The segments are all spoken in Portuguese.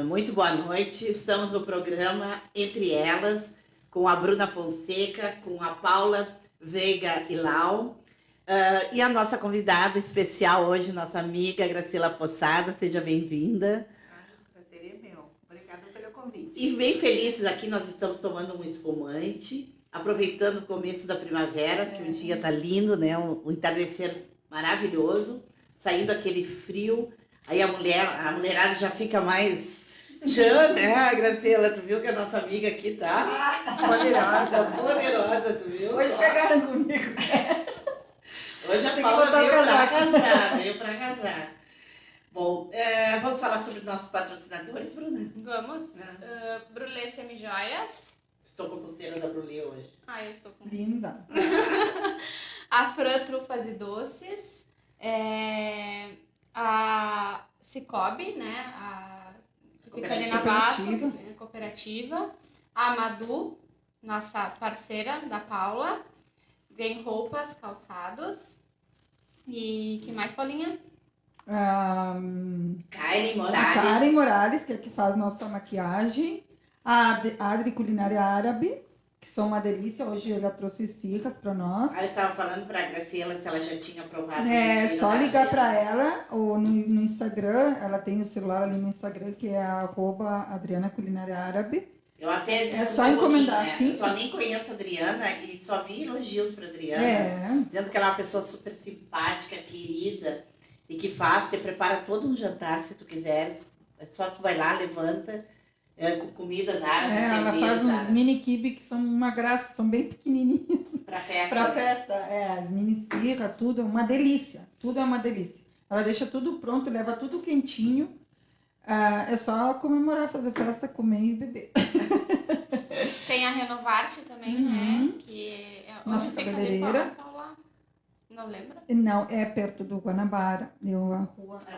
Muito boa noite. Estamos no programa Entre Elas, com a Bruna Fonseca, com a Paula Veiga e Lau. E a nossa convidada especial hoje, nossa amiga Graciela Possada. Seja bem-vinda. O prazer é meu. Obrigada pelo convite. E bem felizes aqui, nós estamos tomando um espumante, aproveitando o começo da primavera, que o dia está lindo, né? Um entardecer maravilhoso, saindo aquele frio. Aí a mulherada já fica mais tchan, né, Graciela? Tu viu que a nossa amiga aqui tá poderosa, tu viu? Hoje pegaram comigo. Hoje a Tem que Paula botar o casaco. veio pra casar. Bom, vamos falar sobre nossos patrocinadores, Bruna? Vamos. Brulé Semijoias. Estou com a pulseira da Brulé hoje. Eu estou com... Linda. A Fran Trufas e Doces. A Cicobi, né? Que fica ali na Vasco, cooperativa. A Madu, nossa parceira da Paula. Vem roupas, calçados. E que mais, Paulinha? Karen A Morales. Karen Morales, que é que faz nossa maquiagem. A Adri Culinária Árabe, que são uma delícia. Hoje ela trouxe esfirras para nós. Eu estava falando para a Graciela se ela já tinha provado. É isso, só né? ligar para ela ou no Instagram. Ela tem o celular ali no Instagram, que é @Adriana Culinária Árabe. Eu até É só encomendar, sim. Eu só nem conheço a Adriana e só vi elogios para Adriana. É. Dizendo que ela é uma pessoa super simpática, querida e que faz, você prepara todo um jantar se tu quiseres. É só tu vai lá, levanta, com comidas árabes, Ela temperos faz uns árabes. mini kibe que são uma graça, são bem pequenininhos. Pra festa. Pra festa, as mini esfirra, tudo é uma delícia. Tudo é uma delícia. Ela deixa tudo pronto, leva tudo quentinho. É só comemorar, fazer festa, comer e beber. Tem a Renovarte também, né? Que é Nossa onde fica ali, cabeleireira. Paula? Não lembra? Não, é perto do Guanabara. A rua.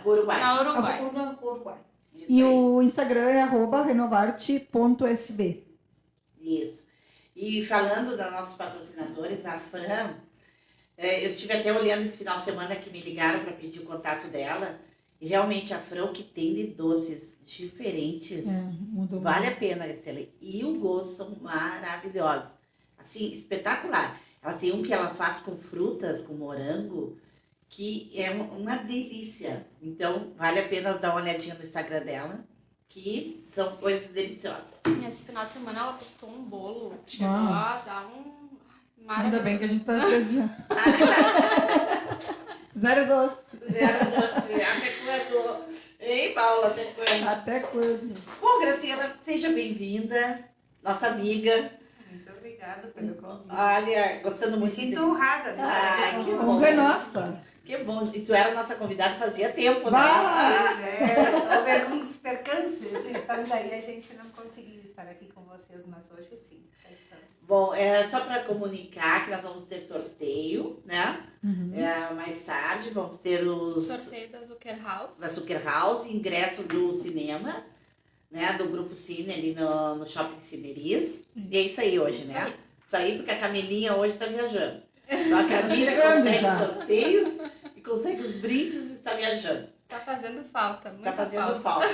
Uruguai. Na Uruguai. Na rua Uruguai. Isso E aí. o Instagram é @renovarte.sb. Isso. E falando dos nossos patrocinadores, a Fran, eu estive até olhando esse final de semana que me ligaram para pedir o contato dela. E realmente a Fran, o que tem de doces diferentes, Mudou. vale a pena, Graciela. E o gosto são maravilhosos. Assim, espetacular. Ela tem um que ela faz com frutas, com morango, que é uma delícia. Então, vale a pena dar uma olhadinha no Instagram dela, que são coisas deliciosas. Esse final de semana ela postou um bolo. Chegou a dar um... Ainda bem que a gente tá acreditando. 0,12. Zero doce. Até quando? Hein, Paula? Até quando? Até quando? Bom, Graciela, seja bem-vinda, nossa amiga. Muito obrigada pelo convite. Olha, gostando Me muito sinto honrada de estar aqui. que A bom. honra é nossa. Que bom. E tu era nossa convidada fazia tempo, né? Bah! Houve alguns percances, então daí a gente não conseguiu estar aqui com vocês, mas hoje sim, já estamos. Bom, só para comunicar que nós vamos ter sorteio, né? Mais tarde vamos ter os Sorteio da Zucker House. da Zucker House, ingresso do cinema, né? Do Grupo Cine ali no Shopping Cineris. E é isso aí hoje, né? Isso aí porque a Camilinha hoje está viajando. Então a Camila consegue Já. sorteios e consegue os brindes e está viajando. Tá fazendo falta, muita Tá fazendo falta.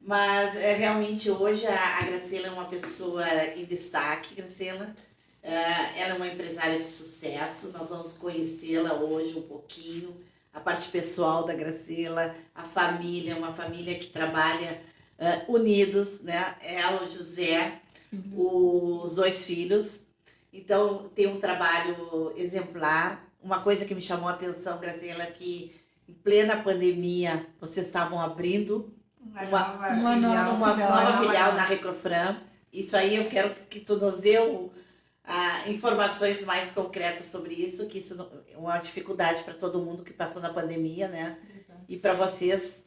Mas realmente hoje a Graciela é uma pessoa em destaque, Graciela. Ela é uma empresária de sucesso. Nós vamos conhecê-la hoje um pouquinho. A parte pessoal da Graciela, a família, uma família que trabalha unidos, né? Ela, o José, os 2 filhos. Então tem um trabalho exemplar. Uma coisa que me chamou a atenção, Graciela, que em plena pandemia vocês estavam abrindo uma nova filial na Recofran. Isso aí eu quero que tu nos dê informações mais concretas sobre isso, que isso é uma dificuldade para todo mundo que passou na pandemia, né? Exato. E para vocês,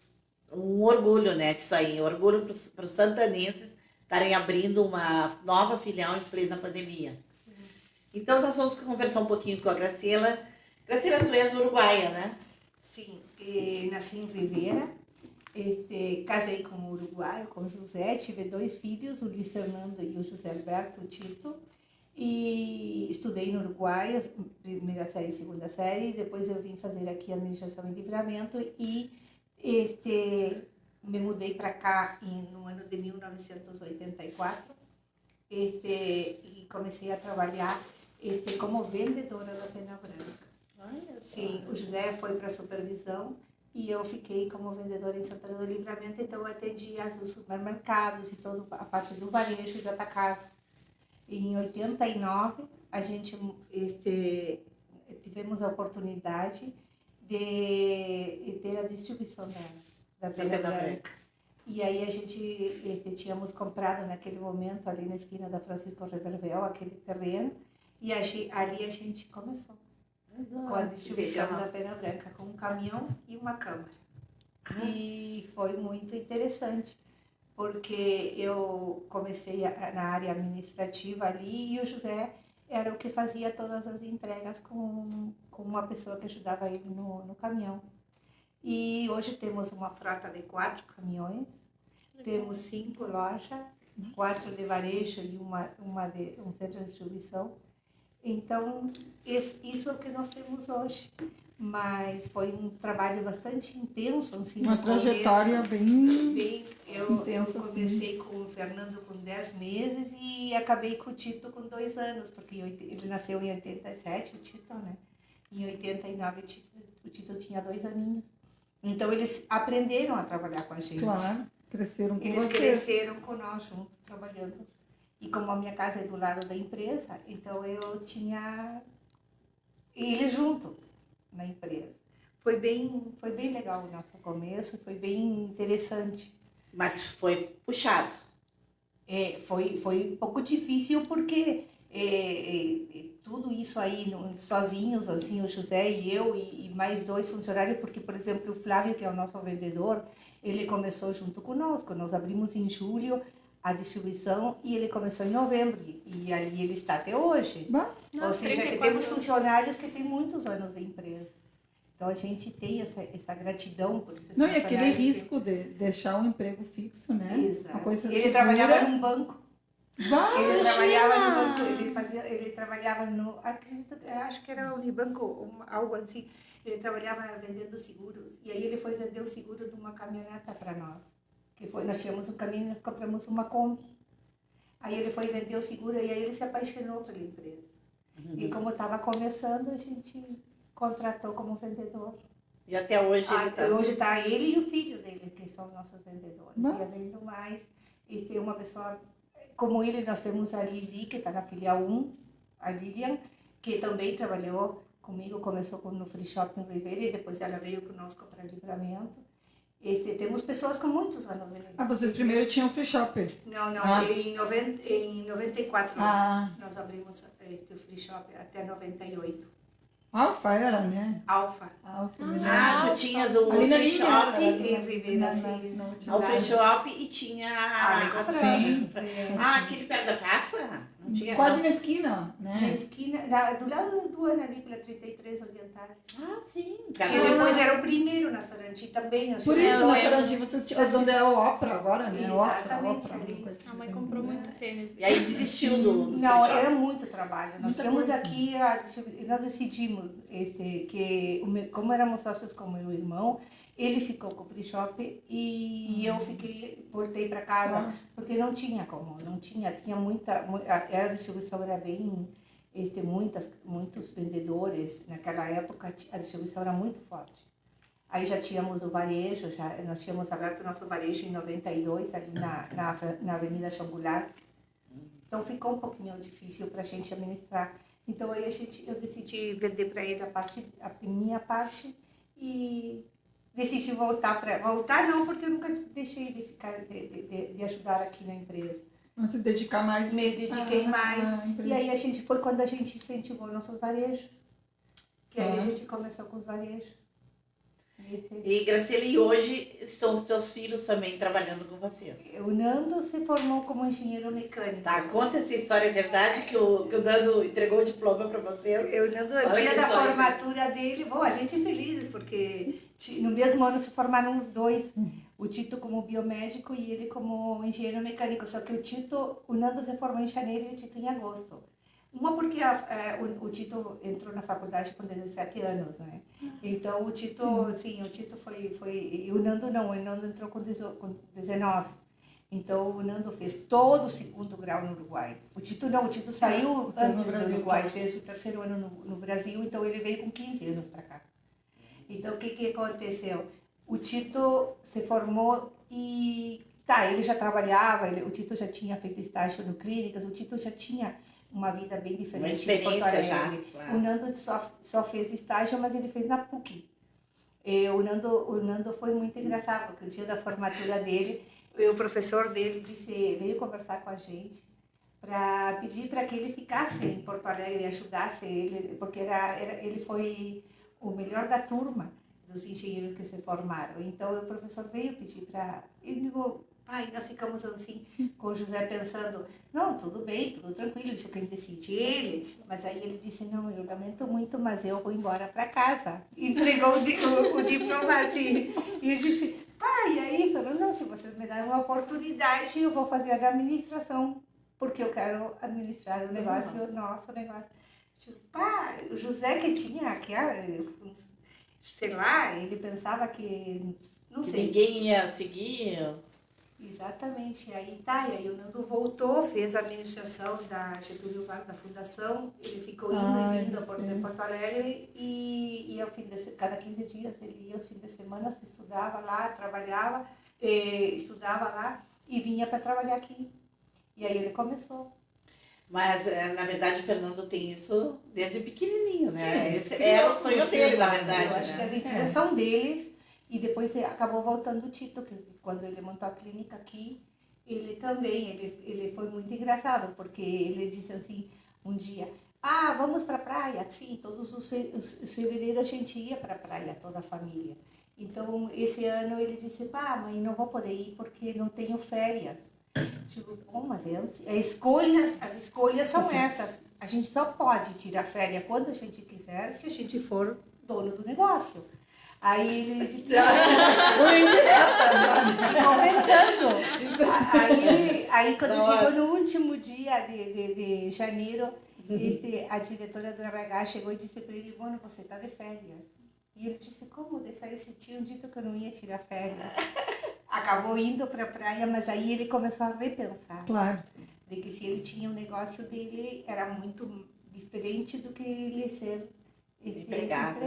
um orgulho, né, disso aí. Um orgulho para os santanenses estarem abrindo uma nova filial em plena pandemia. Então nós vamos conversar um pouquinho com a Graciela. Graciela, tu és uruguaia, né? Sim, nasci em Rivera, casei com um uruguaio, com José, tive 2 filhos, o Luiz Fernando e o José Alberto, o Tito, e estudei no Uruguai, primeira série e segunda série, depois eu vim fazer aqui administração e livramento e me mudei para cá no ano de 1984 e comecei a trabalhar como vendedora da Pena Branca. Olha, Sim, o José foi para a supervisão e eu fiquei como vendedora em Santana do Livramento, então eu atendia os supermercados e toda a parte do varejo e do atacado. Em 89, a gente tivemos a oportunidade de ter a distribuição da Pena Branca. E aí a gente tínhamos comprado naquele momento ali na esquina da Francisco Revervel aquele terreno e ali a gente começou com a distribuição da Pena Branca, com um caminhão e uma câmara. E foi muito interessante, porque eu comecei na área administrativa ali e o José era o que fazia todas as entregas com uma pessoa que ajudava ele no caminhão. E hoje temos uma frota de 4 caminhões, temos 5 lojas, 4 de varejo e um centro de distribuição. Então, isso é o que nós temos hoje. Mas foi um trabalho bastante intenso, assim, uma trajetória bem eu intensa, comecei assim. com o Fernando com 10 meses e acabei com o Tito com 2 anos, porque ele nasceu em 87, o Tito, né? Em 89, o Tito tinha 2 aninhos. Então, eles aprenderam a trabalhar com a gente. Claro, cresceram com Eles vocês. cresceram com nós juntos, trabalhando. E como a minha casa é do lado da empresa, então eu tinha ele junto na empresa. Foi bem legal o nosso começo, foi bem interessante. Mas foi puxado. Foi um pouco difícil porque tudo isso aí sozinhos, assim, o José e eu e mais 2 funcionários, porque, por exemplo, o Flávio, que é o nosso vendedor, ele começou junto conosco. Nós abrimos em julho a distribuição e ele começou em novembro e ali ele está até hoje. Bah, Ou seja, que temos funcionários que têm muitos anos de empresa. Então a gente tem essa gratidão por esses não, e funcionários. aquele risco de deixar um emprego fixo, né? Exato. Uma coisa ele segura. trabalhava num banco. Bah, Ele imagina! trabalhava no banco, ele trabalhava no, acho que era Unibanco, algo assim. Ele trabalhava vendendo seguros. E aí ele foi vender o seguro de uma caminhoneta para nós. Nós tínhamos um caminho e nós compramos uma Kombi. Aí ele foi vender o seguro e aí ele se apaixonou pela empresa. E como estava começando, a gente contratou como vendedor. E até hoje ele tá. Hoje está ele e o filho dele, que são nossos vendedores. Bom. E além do mais, tem uma pessoa como ele, nós temos a Lili, que está na filial 1, a Lilian, que também trabalhou comigo, começou no Free Shop em Ribeira e depois ela veio conosco para Livramento. Temos pessoas com muitos anos. vocês primeiro tinham Free Shop. Não, Ah. em 94 nós abrimos o Free Shop até 98. Alfa era, né? Alfa. Alfa, Ah, tu tinhas o ali na Free linha, Shop, em Ribeira, sim. o Free Shop e tinha Sim. aquele perto da praça? Não tinha? Quase na esquina, Na né? esquina, do lado do Ana, ali pela 33 Orientais. Ah, sim. Que depois era o primeiro na Sarandi também. Por isso, Eu na lembro. Sarandi, vocês tinham onde é o Opera agora, né? Exatamente, Opera, ali. alguma coisa A mãe assim. comprou muito tênis. E aí desistiu do Não, Free Shop. era muito trabalho. Nós Muita tínhamos coisa. aqui, nós decidimos que, como éramos sócios com o meu irmão, ele ficou com o Free Shop e eu voltei para casa, porque não tinha como, tinha muita, a distribuição era bem, muitos vendedores, naquela época a distribuição era muito forte. Aí já tínhamos o varejo, nós tínhamos aberto o nosso varejo em 92, ali na Avenida Xangular. Então ficou um pouquinho difícil para a gente administrar. Então aí eu decidi vender para ele a minha parte e decidi voltar não, porque eu nunca deixei de ficar de ajudar aqui na empresa. Vamos se dedicar mais. Me dediquei mais. empresa. E aí foi quando a gente incentivou nossos varejos. Que aí a gente começou com os varejos. E Graciela, e hoje estão os teus filhos também trabalhando com vocês? O Nando se formou como engenheiro mecânico. Tá, conta essa história, é verdade que o Nando entregou o diploma para vocês? O Nando, no dia da formatura dele, bom, a gente é feliz, porque no mesmo ano se formaram os dois. O Tito como biomédico e ele como engenheiro mecânico. Só que o Nando se formou em janeiro e o Tito em agosto. Uma porque o Tito entrou na faculdade com 17 anos, né? Então o Tito, sim, o Tito foi e o Nando não, o Nando entrou com 19. Então o Nando fez todo o segundo grau no Uruguai. O Tito não, o Tito saiu antes do Uruguai, fez o terceiro ano no Brasil, então ele veio com 15 anos para cá. Então o que aconteceu? O Tito se formou e ele já trabalhava, o Tito já tinha feito estágio no clínicas, o Tito já tinha uma vida bem diferente. Uma experiência já, claro. O Nando só fez estágio, mas ele fez na PUC. E o Nando foi muito engraçado, porque o dia da formatura dele, o professor dele veio conversar com a gente para pedir para que ele ficasse em Porto Alegre e ajudasse ele, porque ele foi o melhor da turma dos engenheiros que se formaram. Então o professor veio pedir para... Ele ligou, pai, nós ficamos assim, com o José pensando, não, tudo bem, tudo tranquilo, isso quem decide ele. Mas aí ele disse, não, eu lamento muito, mas eu vou embora para casa. Entregou o diploma assim. E eu disse, pai, e aí falou, não, se vocês me darem uma oportunidade, eu vou fazer a administração, porque eu quero administrar o negócio, nosso negócio. Tipo, pai, o José que tinha aquela... sei lá, ele pensava que, não sei. Ninguém ia seguir. Exatamente, aí e aí o Nando voltou, fez a administração da Getúlio Vargas, da fundação, ele ficou indo e vindo de Porto Alegre e ao cada 15 dias ele ia aos fins de semana, estudava lá, trabalhava, estudava lá e vinha para trabalhar aqui. E aí ele começou. Mas, na verdade, o Fernando tem isso desde pequenininho, né? Sim, esse era o sonho dele, na verdade. Eu acho que as empresas são deles e depois acabou voltando o Tito, que quando ele montou a clínica aqui, ele também, ele foi muito engraçado, porque ele disse assim, um dia, vamos para a praia? Sim, todos os fevereiros a gente ia para a praia, toda a família. Então, esse ano ele disse, mãe, não vou poder ir porque não tenho férias. Tipo, mas as escolhas são essas. A gente só pode tirar férias quando a gente quiser, se a gente for dono do negócio. Aí ele disse, aí quando chegou no último dia de janeiro, a diretora do RH chegou e disse para ele, Bono, você está de férias. E ele disse, como de férias? Você tinha dito que eu não ia tirar férias. Acabou indo para a praia, mas aí ele começou a repensar. Claro. De que se ele tinha o negócio dele, era muito diferente do que ele ser empregado.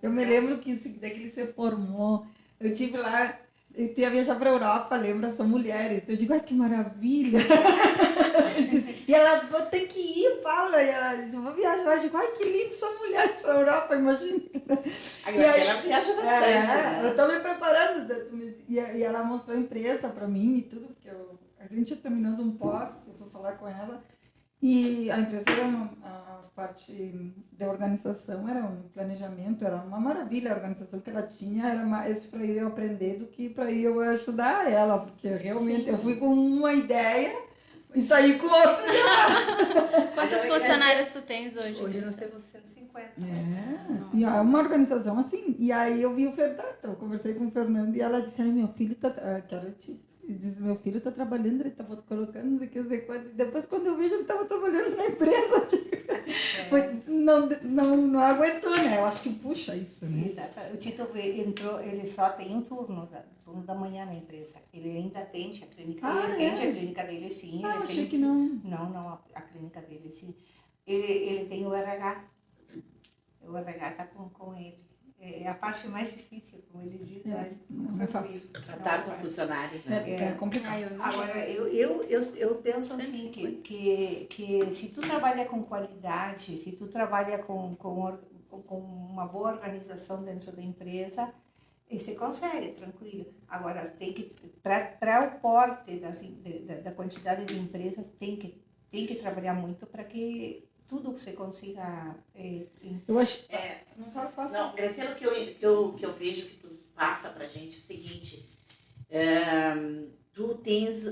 Eu me lembro que daí que ele se formou, eu tive lá, eu ia viajar para a Europa, lembra, são mulheres. Eu digo, que maravilha! E ela, vou ter que ir, Paula. E ela disse, vou viajar. Eu digo, que lindo, são mulheres para a Europa, imagina. A Graciela viaja bastante, né? Eu estou me preparando. E ela mostrou a empresa para mim e tudo, porque a gente ia terminando um pós, eu fui falar com ela. E a empresa era a parte da organização, era um planejamento, era uma maravilha a organização que ela tinha, era mais para eu aprender do que para eu ajudar ela, porque realmente eu fui com uma ideia e saí com outra. Quantos funcionários tu tens hoje? Hoje nós temos 150. E é uma organização assim. E aí eu vi o Fernando, eu conversei com o Fernando e ela disse, meu filho tá... Diz, meu filho está trabalhando, ele estava colocando, não sei o que, não sei quanto. Depois, quando eu vejo, ele estava trabalhando na empresa. Não aguentou, né? Eu acho que puxa isso, né? Exato. O Tito entrou, ele só tem um turno da manhã na empresa. Ele ainda atende a clínica. Ele atende a clínica dele, sim. Eu achei que não. Não, a clínica dele, sim. Ele tem o RH. O RH está com ele. É a parte mais difícil, como ele diz, mas não é fácil. Tratar com funcionários, né? É complicado. Agora, eu penso assim, que se tu trabalha com qualidade, se tu trabalha com uma boa organização dentro da empresa, você consegue, tranquilo. Agora, tem que, para o porte da quantidade de empresas, tem que trabalhar muito para que tudo você consiga... Eu acho... Não, Graciela, o que eu vejo que tu passa pra gente é o seguinte, tu tens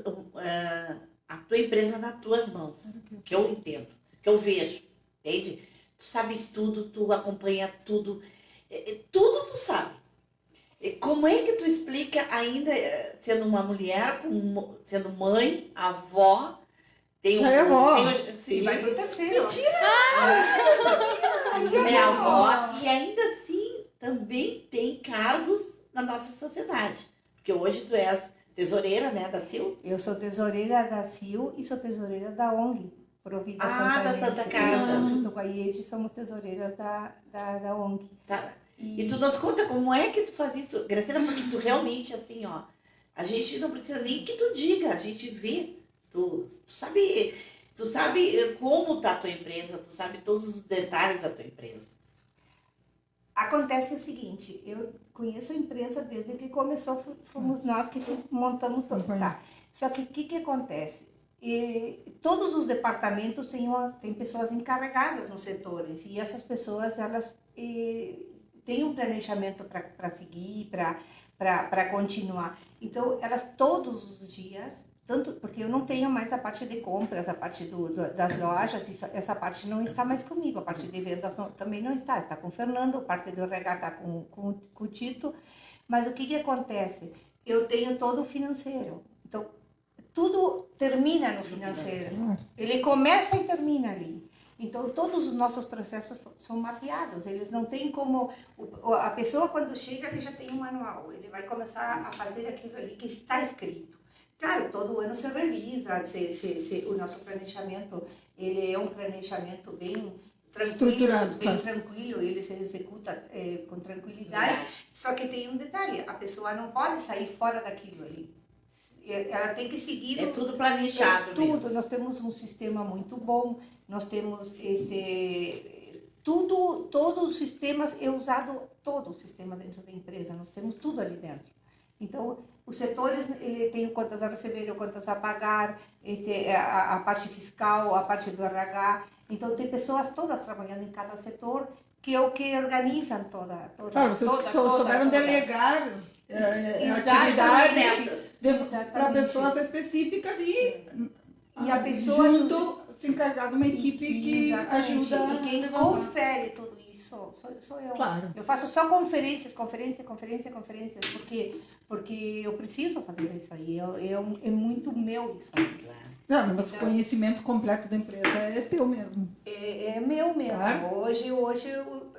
a tua empresa nas tuas mãos, que eu entendo, que eu vejo, entende? Tu sabe tudo, tu acompanha tudo, tudo tu sabe. Como é que tu explica ainda, sendo uma mulher, sendo mãe, avó, Tem Já é avó. E sim, vai pro terceiro. é avó. E ainda assim, também tem cargos na nossa sociedade. Porque hoje tu és tesoureira, né, da CIL. Eu sou tesoureira da CIL e sou tesoureira da ONG, Provida Da Santanense. Santa Casa. Eu, junto com a IED, somos tesoureiras da ONG. Tá. E tu nos conta como é que tu faz isso, Graciela, porque tu realmente, assim, ó, a gente não precisa nem que tu diga, a gente vê. Tu sabe como tá a tua empresa, tu sabe todos os detalhes da tua empresa. Acontece o seguinte, eu conheço a empresa desde que começou, fomos nós que montamos tudo, tá? Só que o que acontece? Todos os departamentos têm pessoas encarregadas nos setores e essas pessoas, elas têm um planejamento para seguir, para continuar. Então, elas todos os dias, tanto porque eu não tenho mais a parte de compras, a parte das lojas, essa parte não está mais comigo, a parte de vendas também não está com o Fernando, a parte do RH está com o Tito, mas o que acontece? Eu tenho todo o financeiro, então tudo termina no financeiro, ele começa e termina ali. Então, todos os nossos processos são mapeados, eles não têm como... A pessoa, quando chega, ele já tem um manual, ele vai começar a fazer aquilo ali que está escrito. Claro, todo ano se revisa, o nosso planejamento, ele é um planejamento bem tranquilo, ele se executa com tranquilidade, só que tem um detalhe, a pessoa não pode sair fora daquilo ali. Ela tem que seguir... É tudo planejado tudo. mesmo. Nós temos um sistema muito bom, nós temos todos os sistemas, todo o sistema dentro da empresa, nós temos tudo ali dentro. Então, os setores, ele tem quantas a receber, quantas a pagar, a parte fiscal, a parte do RH. Então, tem pessoas todas trabalhando em cada setor, que é o que organizam toda. Claro, vocês souberam delegar atividades para pessoas específicas e a pessoa junto se encarregar de uma equipe que ajuda. E quem confere tudo isso sou eu. Claro. Eu faço só conferências, porque eu preciso fazer isso aí. É muito meu isso aí. Claro. Não, mas o conhecimento completo da empresa é teu mesmo. É meu mesmo. Claro. Hoje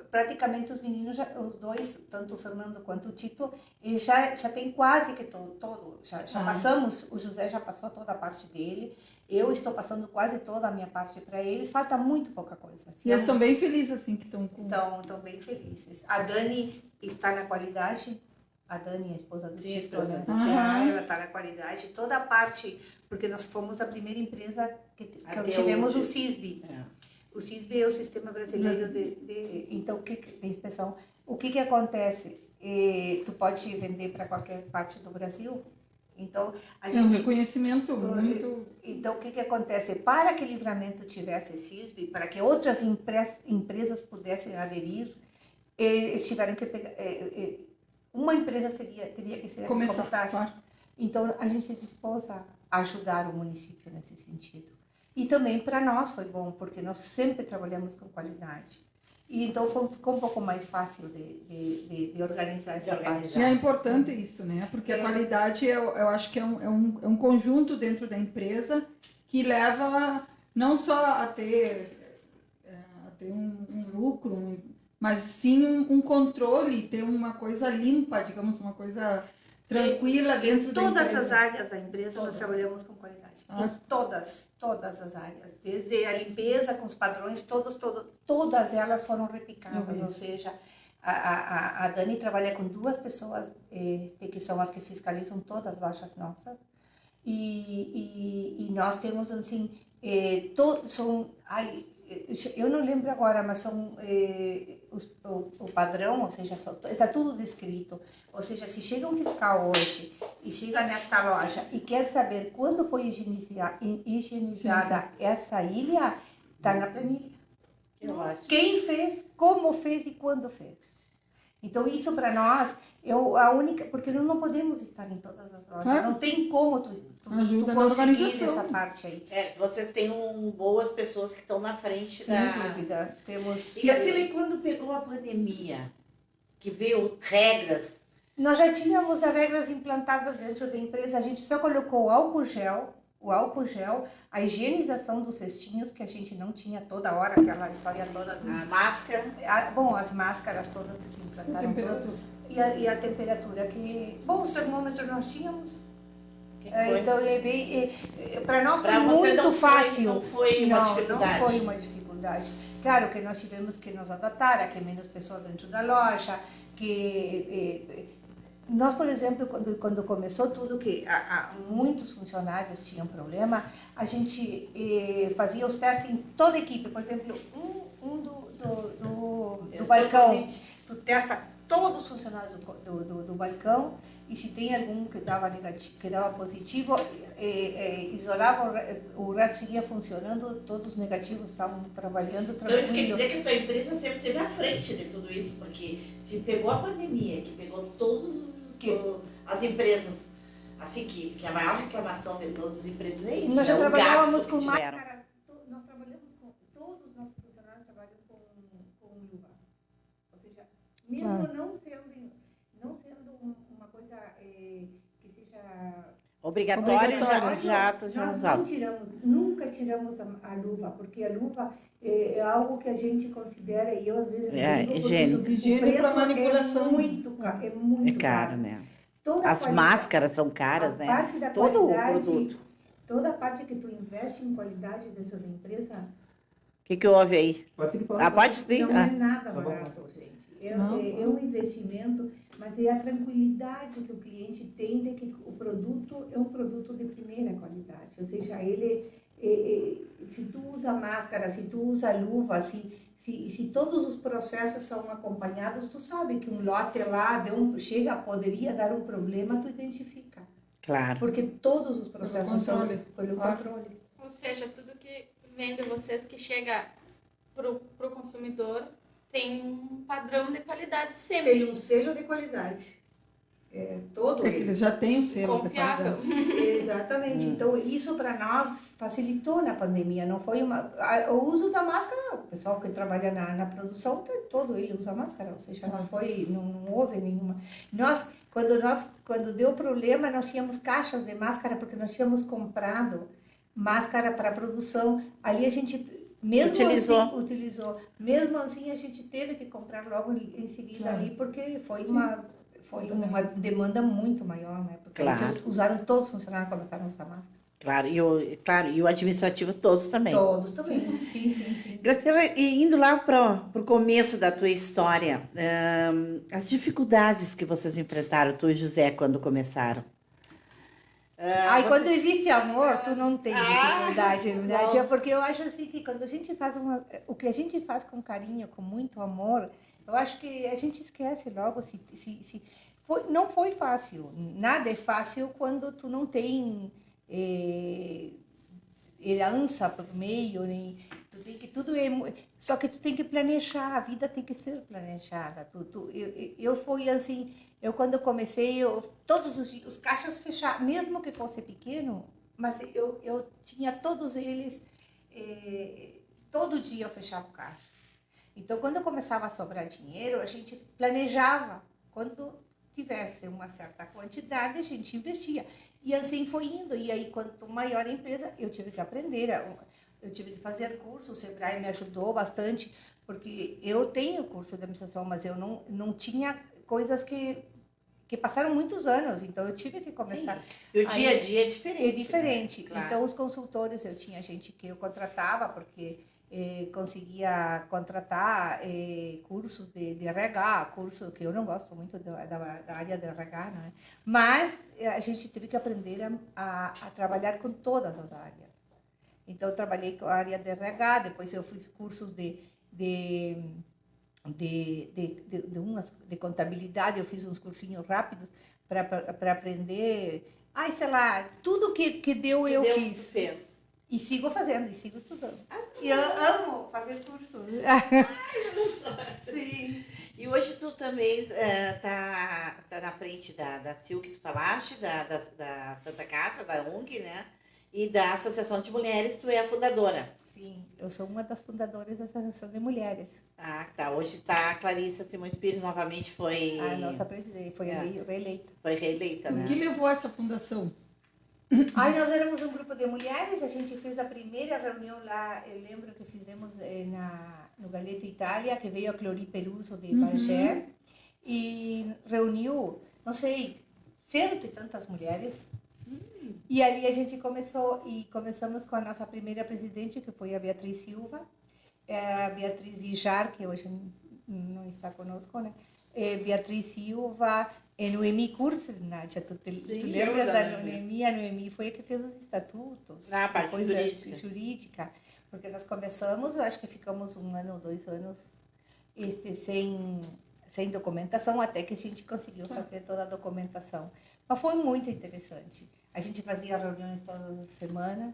praticamente os meninos, os dois, tanto o Fernando quanto o Tito, eles já tem quase que todo. Já passamos, o José já passou toda a parte dele. Eu estou passando quase toda a minha parte para eles. Falta muito pouca coisa. Assim, e eles estão bem felizes assim que estão com... Estão bem felizes. A Dani está na qualidade. A Dani, a esposa do Tito, né? Ela está na qualidade. Toda a parte, porque nós fomos a primeira empresa que tivemos o CISB. O CISB é o Sistema Brasileiro então, de inspeção. O que acontece? Tu pode vender para qualquer parte do Brasil. Então, a gente... um reconhecimento muito... Então, o que acontece? Para que Livramento tivesse CISB, para que outras empresas pudessem aderir, eles tiveram que pegar... uma empresa teria que ser começar. Claro. Então, a gente se dispôs a ajudar o município nesse sentido. E também para nós foi bom, porque nós sempre trabalhamos com qualidade. E então ficou um pouco mais fácil de organizar essa parte. E é importante isso, né? Porque a qualidade, eu acho que é um conjunto dentro da empresa que leva não só a ter um lucro, mas sim um controle, ter uma coisa limpa, digamos, uma coisa tranquila dentro da empresa. Todas as áreas da empresa nós trabalhamos com qualidade. Em todas as áreas. Desde a limpeza, com os padrões, todas elas foram replicadas. Ou seja, a Dani trabalha com 2 pessoas que são as que fiscalizam todas as lojas nossas. E nós temos, assim, eu não lembro agora, mas são o padrão, ou seja, está tudo descrito. Ou seja, se chega um fiscal hoje e chega nesta loja e quer saber quando foi higienizada essa ilha, está na planilha. Quem fez, como fez e quando fez. Então, isso para nós é a única... Porque nós não podemos estar em todas as lojas. Não tem como tu conseguir essa parte aí. Vocês têm boas pessoas que estão na frente da... Sem dúvida. E assim, quando pegou a pandemia, que veio regras... Nós já tínhamos as regras implantadas dentro da empresa. A gente só colocou álcool gel o álcool gel, a higienização dos cestinhos, que a gente não tinha toda hora, aquela história toda dos... A máscara. Bom, as máscaras todas que se implantaram todas. E a temperatura que... Bom, os termômetros nós tínhamos. Então, para nós foi muito fácil. Não foi uma dificuldade. Não foi uma dificuldade. Claro que nós tivemos que nos adaptar a que menos pessoas dentro da loja, que... Nós, por exemplo, quando começou tudo, que muitos funcionários tinham problema, a gente fazia os testes em toda a equipe. Por exemplo, do balcão, tu testa todos os funcionários do balcão, e se tem algum que dava negativo, que dava positivo, isolava, o resto seguia funcionando, todos os negativos estavam trabalhando tranquilo. Então isso quer dizer que a tua empresa sempre esteve à frente de tudo isso, porque se pegou a pandemia, que pegou todas as empresas, assim que a maior reclamação de todas as empresas é isso. Nós já trabalhávamos com máscara. máscaras, nós trabalhamos com, todos os nossos funcionários trabalham com luva. Ou seja, mesmo não sendo uma coisa que seja Obrigatório já usava. Nunca tiramos a luva, porque a luva é algo que a gente considera, e eu às vezes higiene para manipulação é muito caro, né? Toda as máscaras são caras, né? Parte da todo o qualidade, produto. Toda a parte que tu investe em qualidade dentro da empresa. O que houve aí? Pode ser que pode. Pode sim. Não é nada barato, gente. É um investimento, mas é a tranquilidade que o cliente tem de que o produto é um produto de primeira qualidade. Ou seja, se tu usa máscara, se tu usa luva, se todos os processos são acompanhados, tu sabe que um lote lá poderia dar um problema, tu identifica. Claro. Porque todos os processos são pelo controle. Ou seja, tudo que vem de vocês que chega pro consumidor tem um padrão de qualidade sempre. Tem um selo de qualidade. Todo que eles já têm o selo confiável. de qualidade. Exatamente. Então, isso para nós facilitou na pandemia. Não foi o uso da máscara, o pessoal que trabalha na produção, todo ele usa máscara. Ou seja, não houve nenhuma. Quando deu problema, nós tínhamos caixas de máscara, porque nós tínhamos comprado máscara para produção. Ali a gente... utilizou. Mesmo assim, a gente teve que comprar logo em seguida ali, porque foi uma demanda muito maior, né? Porque usaram todos os funcionários, começaram a usar máscara. Claro, e o administrativo todos também. Todos também, sim. Graciela, e indo lá para o começo da tua história, as dificuldades que vocês enfrentaram, tu e José, quando começaram? Quando existe amor, tu não tem dificuldade, verdade? É porque eu acho assim que quando a gente faz o que a gente faz com carinho, com muito amor, eu acho que a gente esquece logo não foi fácil. Nada é fácil quando tu não tem herança por meio, nem só que tu tem que planejar, a vida tem que ser planejada. Eu fui assim, quando comecei, todos os caixas fechados, mesmo que fosse pequeno, mas eu tinha todos eles, todo dia eu fechava o caixa. Então, quando começava a sobrar dinheiro, a gente planejava. Quando tivesse uma certa quantidade, a gente investia. E assim foi indo. E aí, quanto maior a empresa, eu tive que aprender. Eu tive que fazer curso, o Sebrae me ajudou bastante, porque eu tenho curso de administração, mas eu não tinha coisas que passaram muitos anos, então eu tive que começar. Sim. E o dia a dia é diferente. É diferente. Né? Claro. Então, os consultores, eu tinha gente que eu contratava, porque conseguia contratar cursos de RH, curso que eu não gosto muito da área de RH, né? Mas a gente teve que aprender a trabalhar com todas as áreas. Então, eu trabalhei com a área de RH, depois eu fiz cursos de contabilidade, eu fiz uns cursinhos rápidos para aprender. Sei lá, tudo que deu eu fiz. Fez. E sigo fazendo, e sigo estudando. E eu amo fazer curso. Sim. E hoje tu também tá na frente da CIL, que tu falaste, da Santa Casa, da ONG, né? E da Associação de Mulheres, tu é a fundadora. Sim, eu sou uma das fundadoras da Associação de Mulheres. Tá. Hoje está a Clarissa Simões Pires, novamente foi... A nossa presidente, foi reeleita. Foi reeleita, né? O que levou a essa fundação? Aí nós éramos um grupo de mulheres, a gente fez a primeira reunião lá, eu lembro que fizemos no Galeto Itália, que veio a Clori Peruso de Bagé, e reuniu, não sei, 100 e tantas mulheres. E ali a gente começamos com a nossa primeira presidente, que foi a Beatriz Silva, a Beatriz Vijar, que hoje não está conosco, né? Beatriz Silva, Noemi Kurz, Nádia, tu lembras da Noemi? A Noemi foi a que fez os estatutos. Na parte jurídica. Porque nós começamos, eu acho que ficamos 1 ano ou 2 anos sem documentação, até que a gente conseguiu fazer toda a documentação. Mas foi muito interessante. A gente fazia reuniões todas as semanas.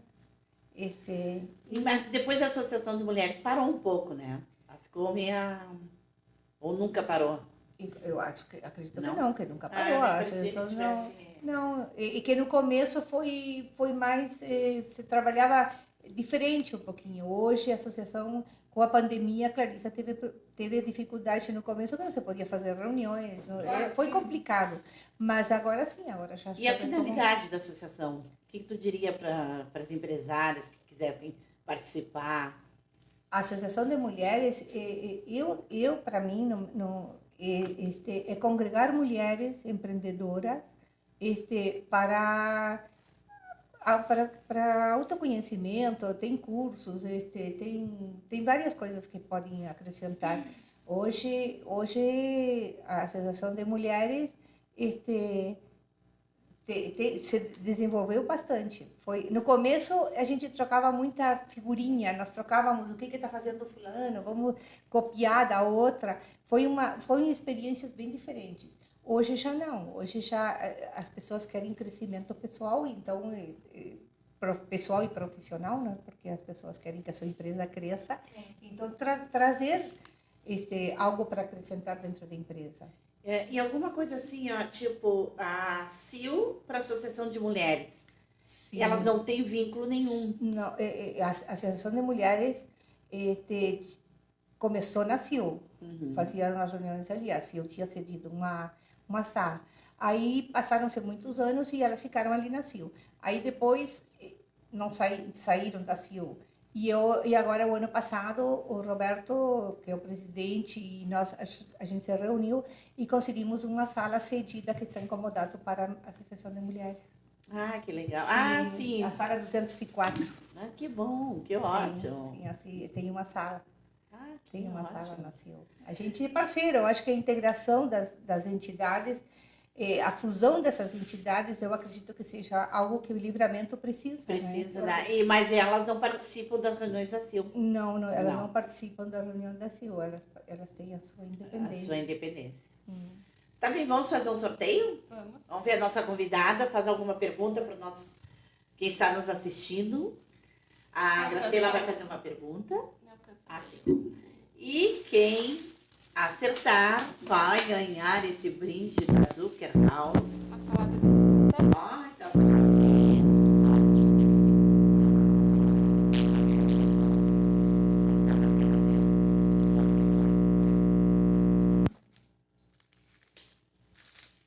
Mas depois a Associação de Mulheres parou um pouco, né? Ela ficou meia... Ou nunca parou? Eu acredito que não, que nunca parou. As pessoas não, e que no começo foi mais, se trabalhava diferente um pouquinho. Hoje a associação, com a pandemia, a Clarissa teve dificuldade no começo, que não se podia fazer reuniões, foi complicado. Mas agora sim, agora já... E a finalidade da associação? O que tu diria para as empresárias que quisessem participar? A Associação de Mulheres, eu para mim, é congregar mulheres empreendedoras para autoconhecimento, tem cursos, tem várias coisas que podem acrescentar. Hoje a Associação de Mulheres se desenvolveu bastante. No começo a gente trocava muita figurinha, nós trocávamos o que está fazendo fulano, vamos copiar da outra. Foram experiências bem diferentes. Hoje já não, hoje já as pessoas querem crescimento pessoal, então pessoal e profissional, né? Porque as pessoas querem que a sua empresa cresça, então trazer algo para acrescentar dentro da empresa. E alguma coisa assim, ó, tipo a CIL para a Associação de Mulheres. Sim. Elas não têm vínculo nenhum. Não, a Associação de Mulheres começou na CIL, fazia as reuniões ali, a CIL tinha cedido uma sala. Aí passaram-se muitos anos e elas ficaram ali na CIL. Aí depois não saíram da CIL. E agora, o ano passado, o Roberto, que é o presidente, e a gente se reuniu e conseguimos uma sala cedida que está incomodado para a Associação de Mulheres. Ah, que legal. Sim. A sala 204. Ah, que bom, que ótimo. Sim, assim, tem uma sala. Tem uma ótimo. sala na CIL. A gente é parceiro, eu acho que a integração das entidades, a fusão dessas entidades, eu acredito que seja algo que o Livramento precisa. Precisa, né? Mas elas não participam das reuniões da CIL. Não, elas não participam da reunião da CIL, elas têm a sua independência. A sua independência. Tá bem, vamos fazer um sorteio? Vamos ver a nossa convidada, faz alguma pergunta para nós, quem está nos assistindo. A Graciela vai fazer uma pergunta. Sim. E quem acertar vai ganhar esse brinde da Zucker House. A salada de frutas. Então.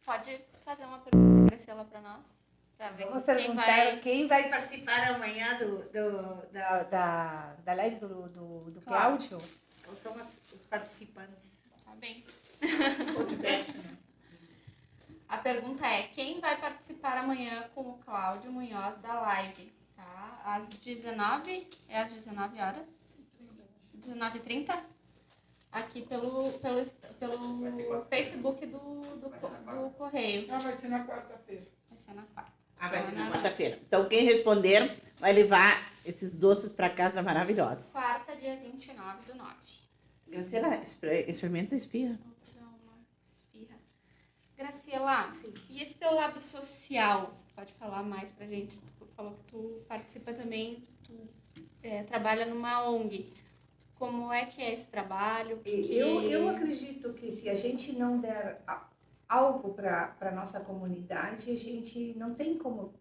Pode fazer uma pergunta, Graciela, para nós? Vamos perguntar quem vai participar amanhã da live do Cláudio. Quais são os participantes? Tá bem. A pergunta é, quem vai participar amanhã com o Cláudio Munhoz da live? Tá? Às 19 horas? 19h30? Aqui pelo Facebook do Correio. Vai ser na quarta-feira. Vai ser na quarta. Vai ser na quarta-feira. Então, quem responder vai levar esses doces para casa maravilhosos. Quarta, dia 29/9. Graciela, experimenta a esfirra. Vou dar uma esfirra. Graciela, sim. E esse teu lado social? Pode falar mais pra gente? Tu falou que tu participa também, tu trabalha numa ONG. Como é que é esse trabalho? Eu acredito que se a gente não der algo para a nossa comunidade, a gente não tem como...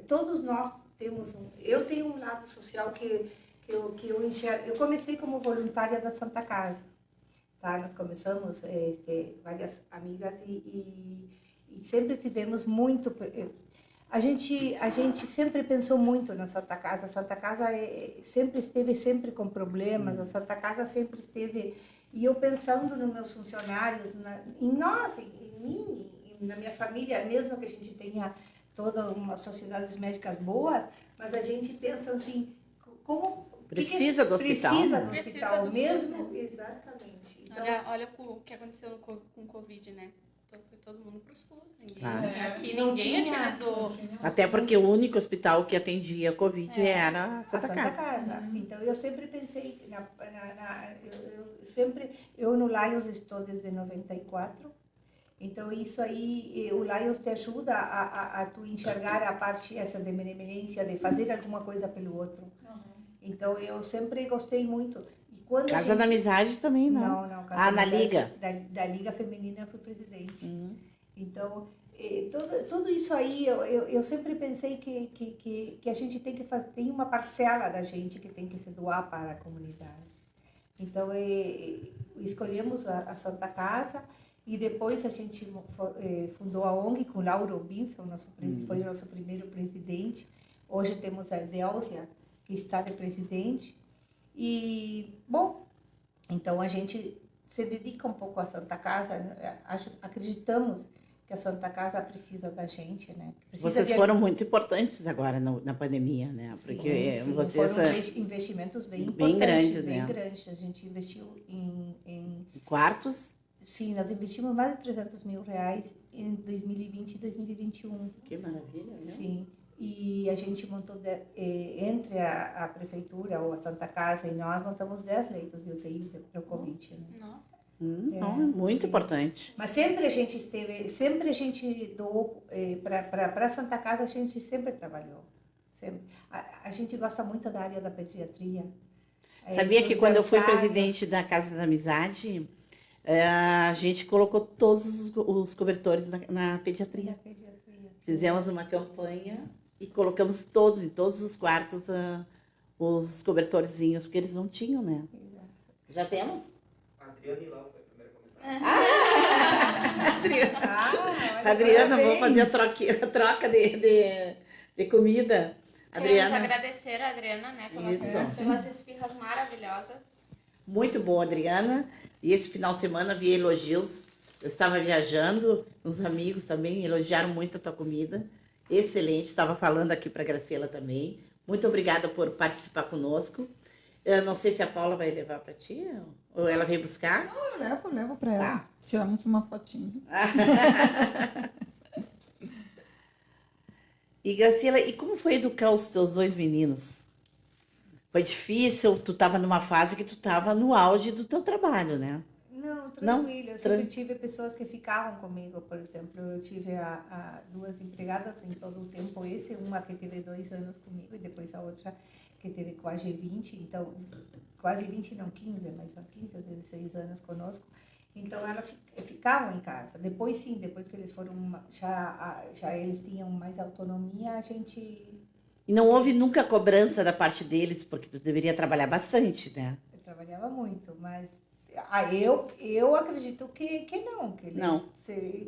Todos nós temos eu tenho um lado social que eu enxergo. Eu comecei como voluntária da Santa Casa, tá? Nós começamos várias amigas e sempre tivemos muito... a gente sempre pensou muito na Santa Casa. A Santa Casa sempre esteve com problemas. A Santa Casa sempre esteve... E eu pensando nos meus funcionários, em nós, em mim, na minha família, mesmo que a gente tenha todas umas sociedades médicas boas, mas a gente pensa assim, como... Precisa do hospital. Precisa do Precisa hospital do mesmo. SUS, né? Exatamente. Então, Olha o que aconteceu com o Covid, né? Então, foi todo mundo pro SUS. Aqui Não ninguém tinha- utilizou. Até porque o único hospital que atendia Covid era a a Santa Santa Casa. Casa. Então, eu sempre pensei, eu no Lions estou desde 94, então isso aí, o Lions te ajuda a tu enxergar a parte essa de benevolência, de fazer alguma coisa pelo outro. Então, eu sempre gostei muito. E quando a Casa gente... da Amizade também, não. Não, Casa Ah, da na Amizade, Liga. Da Liga Feminina eu fui presidente. Então, tudo isso aí, eu sempre pensei que a gente tem que fazer, tem uma parcela da gente que tem que se doar para a comunidade. Então, escolhemos a Santa Casa e depois a gente fundou a ONG com Lauro Binf, foi o nosso primeiro presidente. Hoje temos a Delcia, que está de presidente. E, bom, então a gente se dedica um pouco à Santa Casa, acreditamos que a Santa Casa precisa da gente, né? Vocês foram muito importantes agora na pandemia, né? Porque sim, vocês... foram investimentos bem bem importantes, grandes, bem né? grandes. A gente investiu em... Quartos? Sim, nós investimos mais de 300 mil reais em 2020 e 2021. Que maravilha, né? Sim. E a gente montou, entre a prefeitura ou a Santa Casa e nós, montamos 10 leitos de UTI para o Covid. Né? Nossa. Não, muito sim. importante. Mas sempre a gente doou para a Santa Casa, a gente sempre trabalhou. Sempre. A gente gosta muito da área da pediatria. Sabia que quando eu fui berçários. presidente da Casa da Amizade, a gente colocou todos os cobertores na pediatria. Pediatria. Fizemos uma campanha e colocamos todos, em todos os quartos, os cobertorzinhos, porque eles não tinham, né? Já temos? A Adriana Ilau foi a primeira comentário. Olha, Adriana, vamos parabéns. fazer a troca de comida. Queremos Adriana, agradecer a Adriana, né, Isso. pelas esfirras maravilhosas. muito bom, Adriana. E esse final de semana vi elogios. Eu estava viajando, uns amigos também elogiaram muito a tua comida. Excelente, estava falando aqui para a Graciela também. Muito obrigada por participar conosco. Eu não sei se a Paula vai levar para ti ou ela vem buscar. Eu levo para ela. Tá. Tiramos uma fotinha. E Graciela, e como foi educar os teus dois meninos? Foi difícil? Tu estava numa fase que tu estava no auge do teu trabalho, né? Não, Não? tranquilo. Eu sempre tive pessoas que ficavam comigo, por exemplo. Eu tive duas empregadas em todo o tempo esse, uma que teve 2 anos comigo e depois a outra que teve quase 20, então, quase 20 não, 15, mas são 15 ou 16 anos conosco. Então, elas ficavam em casa. Depois, sim, depois que eles foram, já eles tinham mais autonomia, a gente... E não houve nunca cobrança da parte deles, porque tu deveria trabalhar bastante, né? Eu trabalhava muito, mas eu acredito que não. Que eles, Não.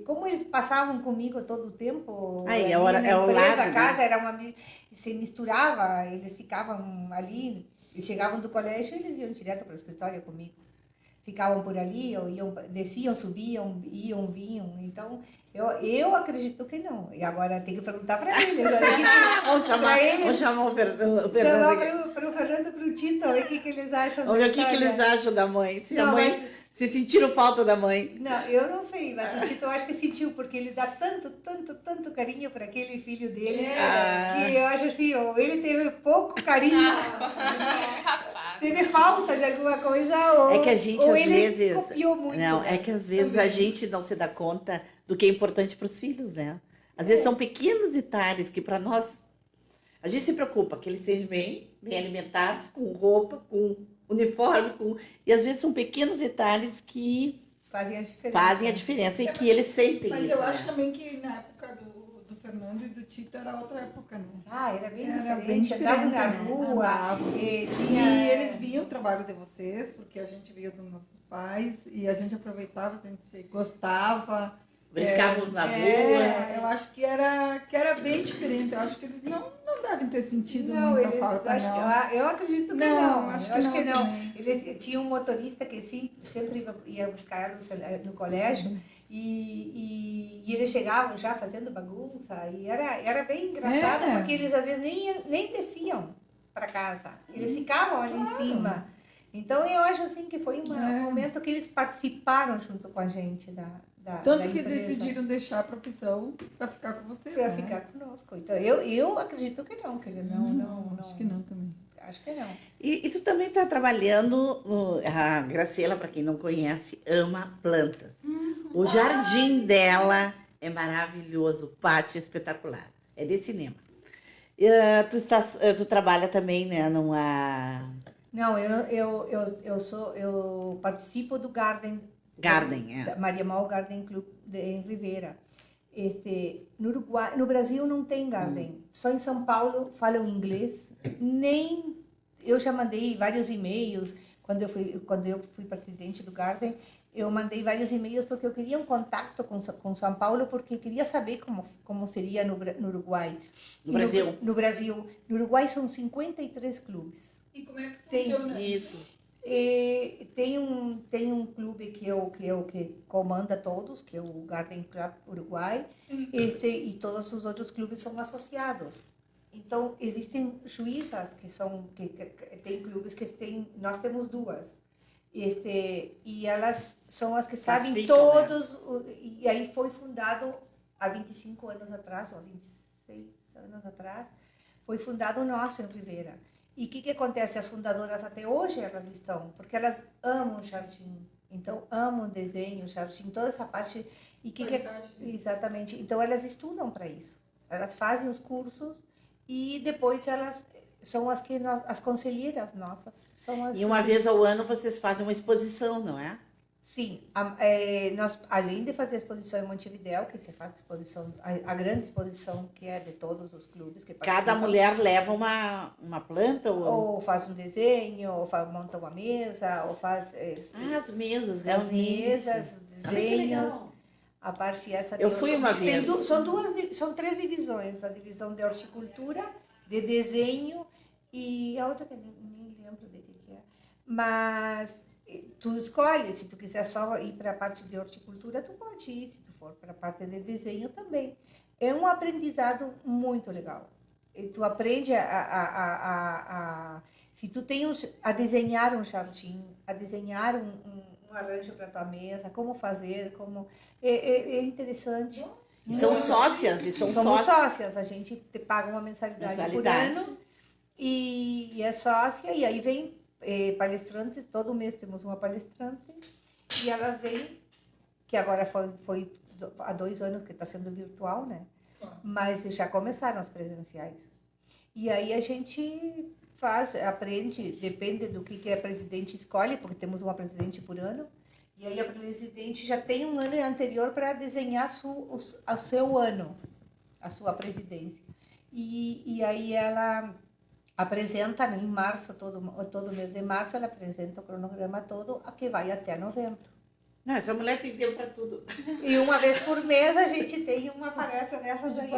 Como eles passavam comigo todo o tempo, Aí, ali é hora- na é ao empresa, lado, a casa era se misturava, eles ficavam ali, eles chegavam do colégio e eles iam direto para o escritório comigo. Ficavam por ali, ou desciam, subiam, iam, vinham. Então, eu acredito que não. E agora tem que perguntar para eles. Vamos chamar o Fernando aqui. Chamar para o Fernando e para o Tito, ver o que eles acham. Vamos ver o da que eles história. acham da mãe. Se a Não, mãe se sentiram falta da mãe. Não, eu não sei, mas o Tito eu acho que sentiu, porque ele dá tanto carinho para aquele filho dele, que eu acho assim, ele teve pouco carinho, teve falta de alguma coisa, ou, É que a gente, ou às ele vezes... copiou muito. Não, né? é que às vezes a gente não se dá conta do que é importante para os filhos, né? Às vezes são pequenos detalhes que para nós... A gente se preocupa que eles sejam bem alimentados, com roupa, com uniforme, e às vezes são pequenos detalhes que Fazem a diferença. fazem a diferença e que eles sentem Mas isso, eu né? acho também que na época do Fernando e do Tito era outra época, né? Era bem Era diferente, bem diferente, andavam na né? rua, Andavam. tinha... E eles viam o trabalho de vocês, porque a gente via dos nossos pais, e a gente aproveitava, a gente gostava. Brincávamos na rua. Eu acho que era bem diferente. Eu acho que eles não devem ter sentido muita falta, eu acredito que Não, não. acho Eu que acho não que não. também. Ele tinha um motorista que sempre ia buscar eles no colégio e eles chegavam já fazendo bagunça e era bem engraçado É. porque eles às vezes nem desciam para casa. Eles ficavam ali em cima. Então eu acho assim que foi um momento que eles participaram junto com a gente da Tanto que empresa. decidiram deixar a profissão para ficar com vocês. Para né? ficar conosco. Então eu acredito que não, que eles não. Acho que não também. Acho que não. E tu também está trabalhando, a Graciela, para quem não conhece, ama plantas. O jardim dela é maravilhoso, o pátio é espetacular, é de cinema. Tu trabalha também, né, numa... Não, eu participo do Garden, da Maria Mal Garden Club em Rivera. No Uruguai, no Brasil não tem Garden, só em São Paulo falam inglês. Eu já mandei vários e-mails quando eu fui presidente do Garden. Eu mandei vários e-mails porque eu queria um contato com São Paulo, porque queria saber como seria no Uruguai. No Brasil. No Brasil. No Uruguai são 53 clubes. E como é que funciona Isso. Tem um clube que comanda todos, que é o Garden Club Uruguai, e todos os outros clubes são associados. Então, existem juízas que tem clubes nós temos duas. E elas são as que sabem todos, né? E aí foi fundado há 25 anos atrás, ou há 26 anos atrás, foi fundado o nosso em Rivera. E o que acontece? As fundadoras até hoje elas estão, porque elas amam o jardim, então amam o desenho, o jardim, toda essa parte. Exatamente. Então elas estudam para isso. Elas fazem os cursos e depois elas são as conselheiras nossas. E uma vez ao ano vocês fazem uma exposição, não é? Sim, nós, além de fazer a exposição em Montevidéu, que se faz a grande exposição que é de todos os clubes que participam. Cada mulher leva uma planta? Ou faz um desenho, ou monta uma mesa, ou faz... as mesas, as realmente. mesas, os desenhos. A parte essa... Eu fui uma vez. São 3 divisões. A divisão de horticultura, de desenho e a outra que eu nem lembro de que é. Mas... Tu escolhe, se tu quiser só ir para a parte de horticultura, tu pode ir, se tu for para a parte de desenho também. É um aprendizado muito legal. E tu aprende se tu tem a desenhar um jardim, a desenhar um arranjo para tua mesa, como fazer, é interessante. E são sócias, Somos sócias, a gente te paga uma mensalidade por ano e é sócia, e aí vem palestrantes, todo mês temos uma palestrante, e ela vem, que agora foi há 2 anos que está sendo virtual, né? Mas já começaram as presenciais. E aí a gente aprende, depende do que a presidente escolhe, porque temos uma presidente por ano, e aí a presidente já tem um ano anterior para desenhar o seu ano, a sua presidência. E aí ela apresenta em março, todo mês de março, ela apresenta o cronograma todo, que vai até novembro. Não, essa mulher tem tempo para tudo. E uma vez por mês a gente tem uma palestra dessas aí.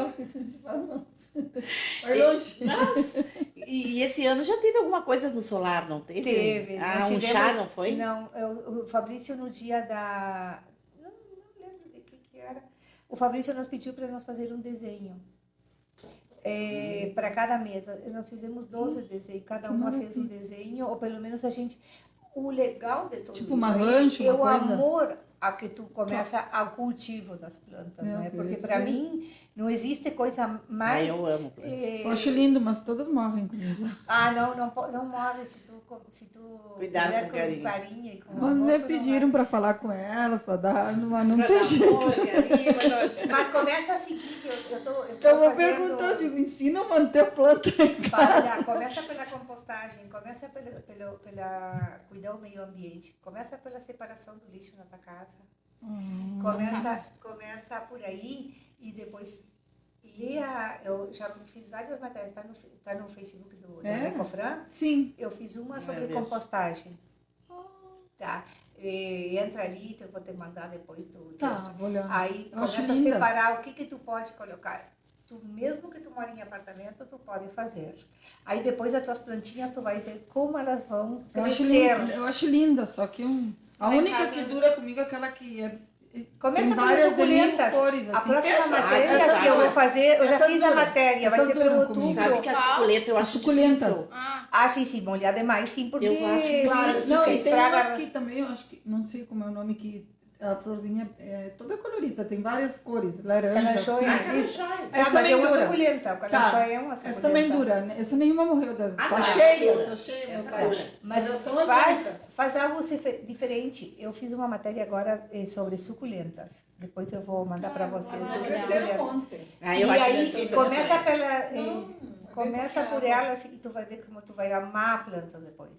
Vai longe. Nossa. E esse ano já teve alguma coisa no solar, não teve? Teve. Chá, não foi? Não, o Fabrício no dia da... Não lembro de que era. O Fabrício nos pediu para nós fazer um desenho. Para cada mesa. Nós fizemos 12 desenhos, cada uma fez um desenho, ou pelo menos a gente... O legal de tudo tipo isso uma rancho, é o uma coisa. amor a que tu começa ao cultivo das plantas, né? Porque para mim não existe coisa mais... eu amo plantas. Eu acho lindo, mas todas morrem comigo. Não morre se tu Cuidar fizer com carinho. E com Mas amor, me tu não pediram para falar com elas, para dar, mas não tem jeito. Mas começa a seguir, que eu tô Então eu fazendo... pergunto, digo, ensina a manter planta em casa. Começa pela compostagem, começa pela cuidar do meio ambiente, começa pela separação do lixo na tua casa. Começa por aí e depois eu já fiz várias matérias, tá no Facebook da Ecofran. Sim. Eu fiz uma sobre compostagem. Tá. entra ali, eu vou te mandar depois do... Tá, vou olhar. Aí Eu acho começa a lindas. separar o que tu pode colocar. Tu, mesmo que tu mora em apartamento, tu pode fazer. Aí depois as tuas plantinhas, tu vai ver como elas vão crescer. Eu acho linda, só que a Lá em única casa- que dura comigo é aquela que é... Começa tem pelas várias de suculentas. mil cores, A assim. próxima Essa- matéria essa que eu dura. vou fazer, eu já Essas fiz a duram. matéria, vai Essas ser duram pelo comigo. outubro. Sabe que a suculenta eu As acho suculentas. difícil. Ah, Sim, molhar demais, sim, porque Eu acho Claro, fica, não, e tem estraga. umas que também, eu acho que, não sei como é o nome, que a florzinha é toda colorida, tem várias cores, laranja, Calanchoe. isso. Ah, Essa mas é também uma dura. suculenta, o Tá. calanchoe é uma suculenta. Essa também dura, né? Essa nenhuma morreu, tá Ah, tá. cheio, Essa meu Essa pai. dura. Mas Mas são as faz, únicas. faz algo diferente. Eu fiz uma matéria agora sobre suculentas. Depois eu vou mandar para vocês Ah, sobre legal. suculentas. ontem. Ah, E eu acho aí difícil começa essa pela Não, começa bem por pouquinho. elas e tu vai ver como tu vai amar plantas depois.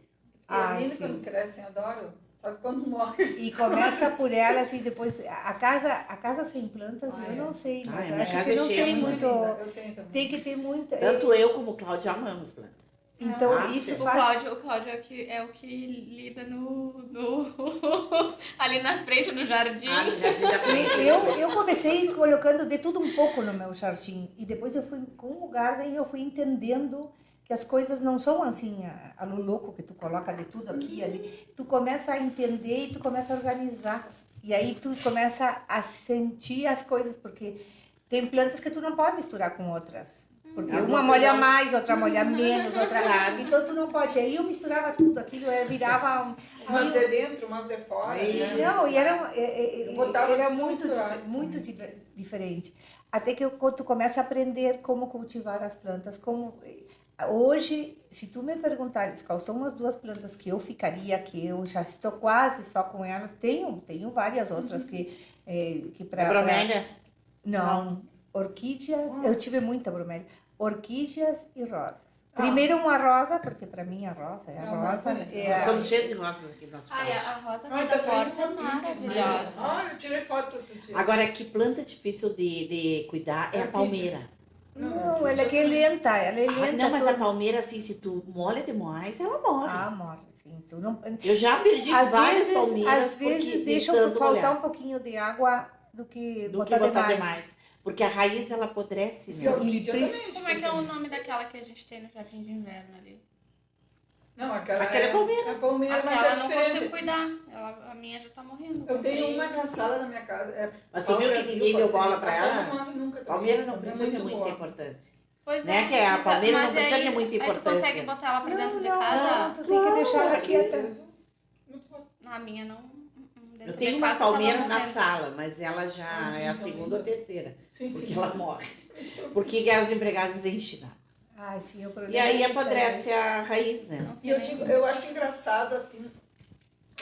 É lindo sim. quando crescem, adoro. Só que quando morre. E começa por elas e depois a casa sem plantas, Ah, eu é. não sei, Ah, mas é, minha acho casa que é não cheia tem de muito. Eu tenho também. Tem que ter muita. Tanto eu como o Cláudio amamos plantas. Então Ah, isso sim. faz. O Cláudio é o que lida ali na frente, no jardim. Ah, no Jardim da Frente. Eu comecei colocando de tudo um pouco no meu jardim e depois eu fui com o garden e eu fui entendendo que as coisas não são assim a lo louco que tu coloca de tudo aqui e ali. Tu começa a entender e tu começa a organizar e aí tu começa a sentir as coisas porque tem plantas que tu não pode misturar com outras. Porque Elas uma não se molha dão- mais, outra molha menos, outra... Claro. Então tu não pode. Aí eu misturava tudo, aquilo virava... Umas de dentro, umas de fora. Aí, né? Não, e Eu botava era tudo muito, misturado. muito diferente. Até que tu começa a aprender como cultivar as plantas. Hoje, se tu me perguntares quais são as duas plantas que eu ficaria, que eu já estou quase só com elas, tenho várias outras que para... Bromélia? Não, orquídeas, eu tive muita bromélia. Orquídeas e rosas. Primeiro uma rosa, porque para mim a rosa é a Não, mas rosa. bonita. É Nós a- somos cheios de rosas aqui no nosso Ai, pátio. a rosa Ai, da tá saindo porta é uma maravilhosa. Olha, eu tirei foto outro dia. Agora, que planta difícil de cuidar é a Orquídea. palmeira. Não, ela é que é lenta, ela é Ah, lenta. não, mas a toda. palmeira, assim, se tu molha demais, ela morre. Ah, morre, sim. Tu não... Eu já perdi várias palmeiras às vezes porque deixam tentando faltar molhar. um pouquinho de água do que Do botar que botar demais. demais. Porque a raiz, ela apodrece, E né? orquídea E também. Como é que é o nome daquela que a gente tem no jardim de inverno ali? Não, aquela Aquela é palmeira. É palmeira, mas Aquela é eu não consigo diferente. cuidar. A minha já tá morrendo. Eu tenho Comprei. uma na sala da minha casa. Mas tu viu que ninguém deu bola pra ela? ela? Não morre nunca também. Palmeira não É precisa de muito muita boa. importância. Pois Né, que a mas palmeira não mas precisa aí- de muita Aí tu importância. consegue botar ela pra dentro de Não, casa? tu tem que deixar ela Claro, quieta. Muito boa. A minha não. Dentro Eu de tenho uma casa tava palmeira na morrendo. sala, mas ela já Ah, sim, é a são segunda ou lindas. terceira. Sim. Porque ela morre. Porque as empregadas enchem d'água. Ai, sim, o problema E aí é isso, apodrece a raiz, né? Não sei E eu nem- digo, eu acho engraçado assim.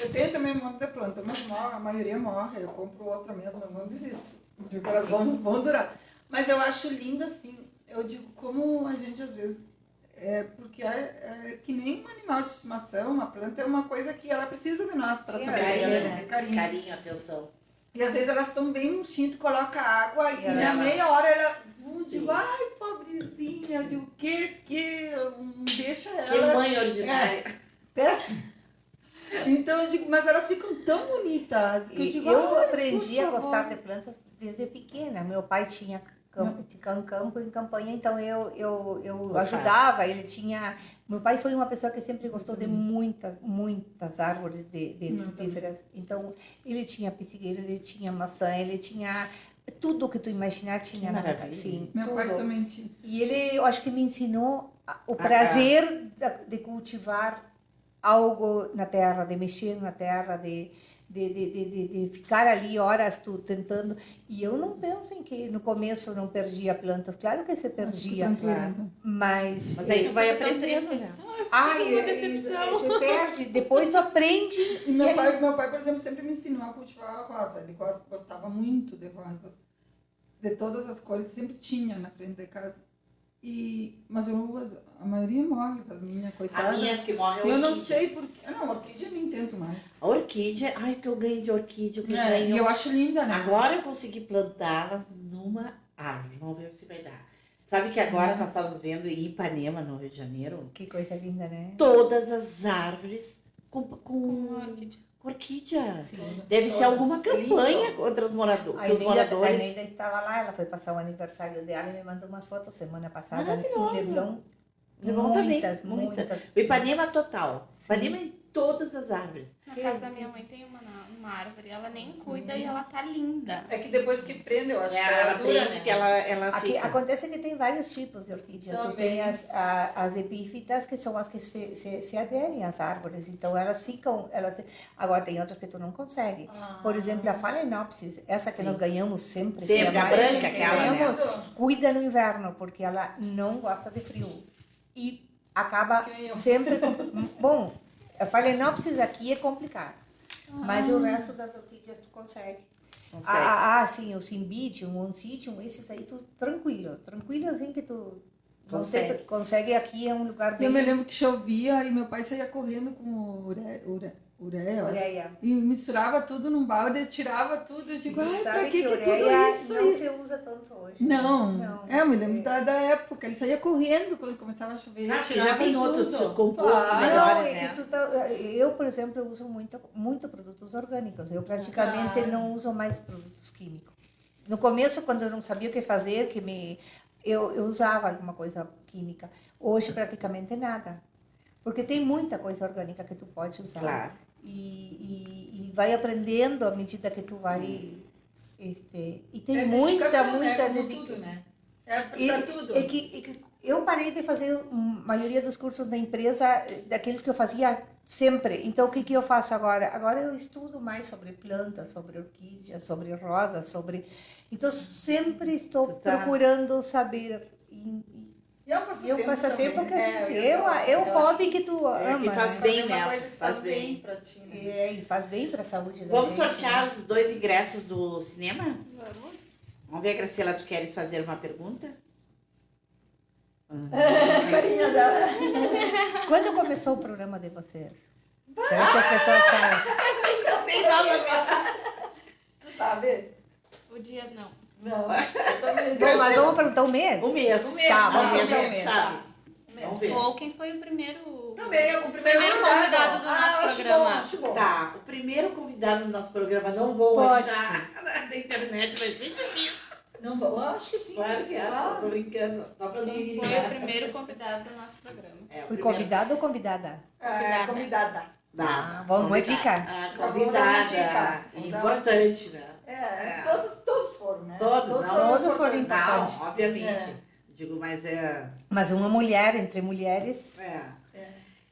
Eu tenho também um monte de planta, mas a maioria morre. Eu compro outra mesmo, eu não desisto. Eu digo, elas vão durar. Mas eu acho lindo assim. Eu digo, como a gente às vezes. Porque é que nem um animal de estimação, uma planta é uma coisa que ela precisa de nós para Sim, sobreviver, carinho, né? Carinho. Carinho, atenção. E às vezes elas estão bem murchinhas, tu coloca água e Elas- na meia hora ela. Eu Sim. digo, ai, pobrezinha, eu digo, deixa Que ela. mãe ordinária. Péssimo. Então eu digo, mas elas ficam tão bonitas. Que eu digo, Eu ai, aprendi por a gostar favor. de plantas desde pequena. Meu pai tinha campo em campanha, então eu Gostava. ajudava. Ele tinha. Meu pai foi uma pessoa que sempre gostou de muitas árvores de frutíferas. Então ele tinha pissigueira, ele tinha maçã, ele tinha tudo que tu imaginar tinha. Que maravilha. Sim, Meu pai tudo. também tinha. E ele, eu acho que me ensinou o prazer de cultivar algo na terra, de mexer na terra, de ficar ali horas tu tentando. E eu não penso em que no começo eu não perdia plantas. Claro que você perdia, Tranquila. mas... Mas aí tu vai Eu fico tão aprendendo, triste. né? Ai, uma decepção. Você perde, depois tu aprende. E meu pai, por exemplo, sempre me ensinou a cultivar a rosa. Ele gostava muito de rosas. De todas as cores, sempre tinha na frente da casa. Mas a maioria morre, as minhas, coitadas. A minha que morre é a Eu não orquídea. sei porque. Não, orquídea eu nem tento mais. A orquídea, ai, o que eu ganho de orquídea, o que eu E ganho. eu acho linda, né? Agora eu consegui plantá-las numa árvore. Vamos ver se vai dar. Sabe que agora nós estávamos vendo em Ipanema, no Rio de Janeiro, Que coisa linda, né? todas as árvores com Uma orquídea. Orquídea. Sim. Deve ser alguma Lindo. campanha contra os A moradores. Neida estava lá, ela foi passar o aniversário dela e me mandou umas fotos semana passada. Maravilhosa. Em Leblon, Leblon também, muitas. O Ipanema total. Sim. Ipanema em todas as árvores. Na casa da minha mãe tem uma árvore, ela nem cuida e ela tá linda. É que depois que prende, eu acho que Ela dura, aprende né? que ela Aqui, fica. acontece que tem vários tipos de orquídeas. Tu Também. tem as epífitas, que são as que se aderem às árvores. Então, elas ficam... Agora, tem outras que tu não consegue. Por exemplo, a Phalaenopsis, essa que Sim. nós ganhamos sempre. Sempre, que é a mais- branca, aquela, né? ganhamos, cuida no inverno, porque ela não gosta de frio. E acaba Que nem eu. sempre... Bom, a Phalaenopsis aqui é complicado. Mas o resto das orquídeas tu consegue. Consegue. Sim, o Cymbidium, o Oncidium, esses aí tu tranquilo assim que tu Consegue. consegue aqui, é um lugar bem... Eu me lembro que chovia e meu pai saía correndo com ureia, eu acho. Ureia. E misturava tudo num balde, tirava tudo. Eu E digo, tu ai, sabe pra que que tudo ureia isso? não se usa tanto hoje. Não. Não. É, eu me lembro da época. Ele saía correndo quando começava a chover. Ah, porque tirava já tem tudo. outros compostos Ah, melhores, Não, é né? que eu, por exemplo, uso muito produtos orgânicos. Eu praticamente Claro. não uso mais produtos químicos. No começo, quando eu não sabia o que fazer, eu usava alguma coisa química. Hoje, praticamente nada. Porque tem muita coisa orgânica que tu pode usar. Claro. E vai aprendendo à medida que tu vai... e tem É muita dedicação, né? Como dedicação. tudo, né? É E, pra tudo. é que eu parei de fazer a maioria dos cursos da empresa, daqueles que eu fazia sempre. Então, o que eu faço agora? Agora eu estudo mais sobre plantas, sobre orquídeas, sobre rosas, sobre... Então, sempre estou Tu tá- procurando saber. E é um E passatempo, é um passatempo também. que a gente... eu É o acho hobby que tu É, ama, que faz né? bem, fazer uma né? coisa que Faz faz bem. bem pra ti, né? E faz bem para a saúde da Vamos gente. sortear né? os 2 ingressos do cinema? Vamos. Vamos ver, Graciela, tu queres fazer uma pergunta? Carinha dela. Quando começou o programa de vocês? Será que as pessoas sabem? Não tem nada a ver. Tu sabe? O dia não. Não, eu também Bom, mas vamos perguntar o mês? Um mês. Um mês, Tá, Um mês vamos a ver. gente sabe. Vamos ver. Ou quem foi o primeiro. Também, o primeiro convidado do nosso acho programa. Bom, acho bom. Tá, o primeiro convidado do nosso programa, não vou Pode ajudar da internet, vai ser difícil. Não vou, acho que sim. Claro que é, Claro. tô brincando, só pra não me Quem foi o ligar. primeiro convidado do nosso programa. É, o Fui primeiro. convidado ou convidada? É, convidada. Dá. Bom, uma Convidada. dica. Ah, Já vou dar uma convidada. dica. Vou dar uma Importante, né? É, todos foram, né? Todos, não. Todos foram Não, importantes. obviamente. É. Digo, mas é... Mas uma mulher, entre mulheres.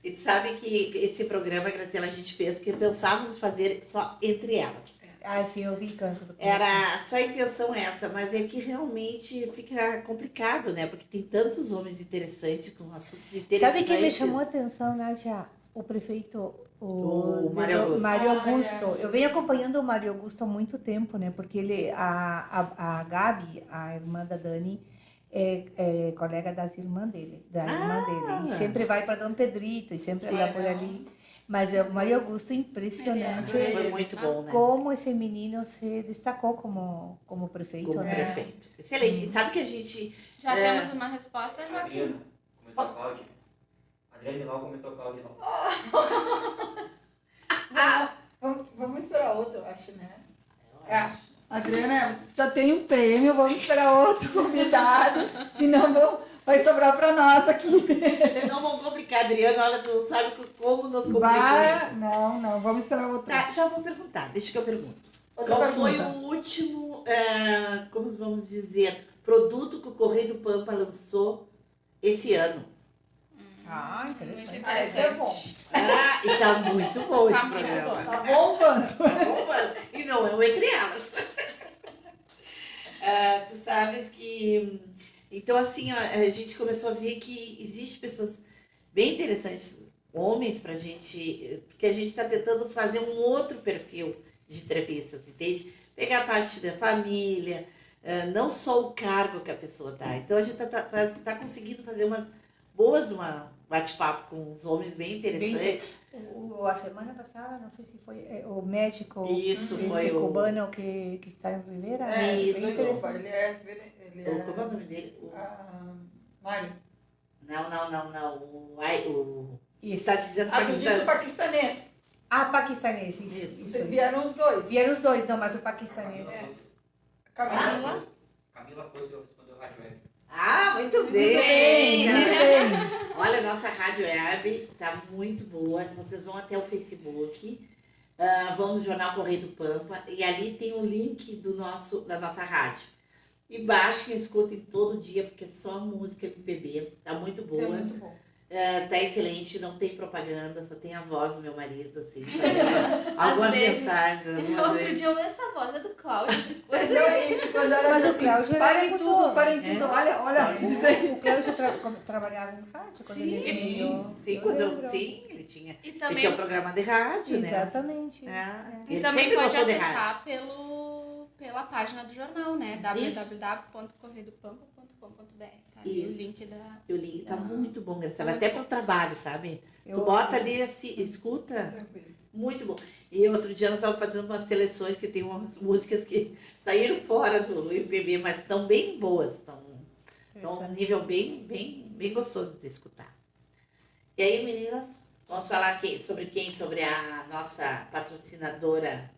E tu sabe que esse programa, Graciela, a gente fez que pensávamos fazer só entre elas. Ah, sim, eu vi canto do Era só a intenção essa, mas é que realmente fica complicado, né? Porque tem tantos homens interessantes, com assuntos interessantes. Sabe quem me chamou a atenção, Nádia? O prefeito, O Mário Augusto. Mário Ah, Augusto. é. Eu venho acompanhando o Mário Augusto há muito tempo, né? Porque a Gabi, a irmã da Dani, é colega das irmãs dele, da irmã dele. E sempre vai para Dom Pedrito, e sempre Sim. anda por ali. Mas o Mário Augusto, impressionante. Ele Foi muito bom, né? Como esse menino se destacou como prefeito, Como né? prefeito. Excelente. E sabe que a gente... Já É. temos uma resposta, já Adriana, comentou a Cláudia. Adriane Lau comentou a Cláudia Lau. Vamos esperar outro, eu acho, né? Adriana, já tem um prêmio, vamos esperar outro convidado, senão vai sobrar para nós aqui. Vocês não vão complicar, Adriana. Olha, tu não sabe como nos complicamos. Não, vamos esperar outro. Tá, já vou perguntar. Deixa que eu pergunto. Outra Qual foi pergunta. o último, como vamos dizer, produto que o Correio do Pampa lançou esse ano? Ah, interessante. Ah, esse é bom. Ah, e tá muito bom Tá esse muito programa. bom. Tá bombando. Tá bom, mano? E não é um entre elas. Tu sabes que... Então, assim, ó, a gente começou a ver que existe pessoas bem interessantes, homens pra gente, porque a gente está tentando fazer um outro perfil de entrevistas, entende? Pegar a parte da família, não só o cargo que a pessoa tá. Então, a gente tá conseguindo fazer umas boas, bate-papo com os homens bem interessantes. A semana passada, não sei se foi o médico Isso, foi o... cubano que está em Rivera. É, Isso. Bem interessante. Ele é Como é o nome dele? Mário. Não. O Isso. está dizendo Ah, tu disse o paquistanês. paquistanês. Ah, paquistanês, isso. Isso. Vieram os dois. Vieram os dois, não, mas o paquistanês. Camila. Camila Costa respondeu Rádio Web. Ah, muito bem. bem! Muito bem. Olha, a nossa rádio web tá muito boa. Vocês vão até o Facebook, vão no Jornal Correio do Pampa e ali tem o link da nossa rádio. E baixem, escutem todo dia, porque é só música MPB. Tá muito boa. É muito bom. Tá excelente, não tem propaganda, só tem a voz do meu marido, assim, fazendo algumas vezes. mensagens, algumas Outro vezes. dia eu ouvi essa voz, é do Cláudio. Que coisa. Não, e quando ela Mas disse o Cláudio era parem locutor. tudo, parem tudo. Olha, diz aí. O Cláudio trabalhava no rádio quando ele veio. Sim, ele tinha. E Ele também, tinha um programa de rádio, né? Exatamente. Ele e também sempre pode gostou de rádio. acessar pela página do jornal, né? www.corredopampa.com.br. Tá ali o Isso. link da... O link tá muito bom, Graciela. Tá muito Até bom. pro trabalho, sabe? Eu- Tu bota ali, escuta, Tranquilo. muito bom. E outro dia nós estávamos fazendo umas seleções que tem umas músicas que saíram fora do MPB, mas estão bem boas, estão um nível bem gostoso de escutar. E aí, meninas, vamos falar sobre quem? Sobre a nossa patrocinadora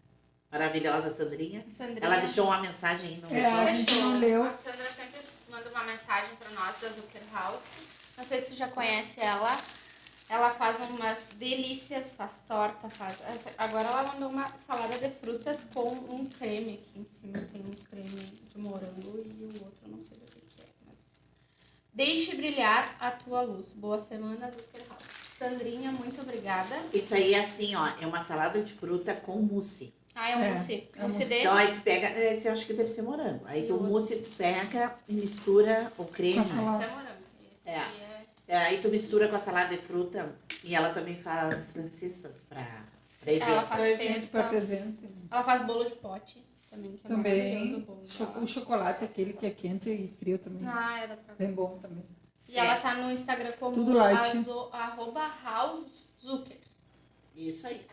maravilhosa, Sandrinha. Sandrinha. Ela deixou uma mensagem aí, não É, deixou? a gente não leu. A Sandra sempre manda uma mensagem para nós da Zucker House. Não sei se tu já conhece ela. Ela faz umas delícias, faz torta, Agora ela mandou uma salada de frutas com um creme aqui em cima. Tem um creme de morango e o outro eu não sei do que é. Mas... Deixe brilhar a tua luz. Boa semana, Zucker House. Sandrinha, muito obrigada. Isso aí é assim, ó, é uma salada de fruta com mousse. Ah, é um mousse. é um Mousse mousse. de... Então aí tu pega, esse eu acho que deve ser morango. Aí tu mousse, tu pega e mistura o creme. Com a salada. Esse é morango. Esse É. aqui é... Aí tu mistura com a salada de fruta e ela também faz cestas pra evento. Ela faz Para festa. presente. Ela faz bolo de pote também, que é maravilhoso o Também bolo. o chocolate, aquele que é quente e frio também. Ah, é da pra... Bem bom também. E ela tá no Instagram como Tudo light. @housezucker. Isso aí.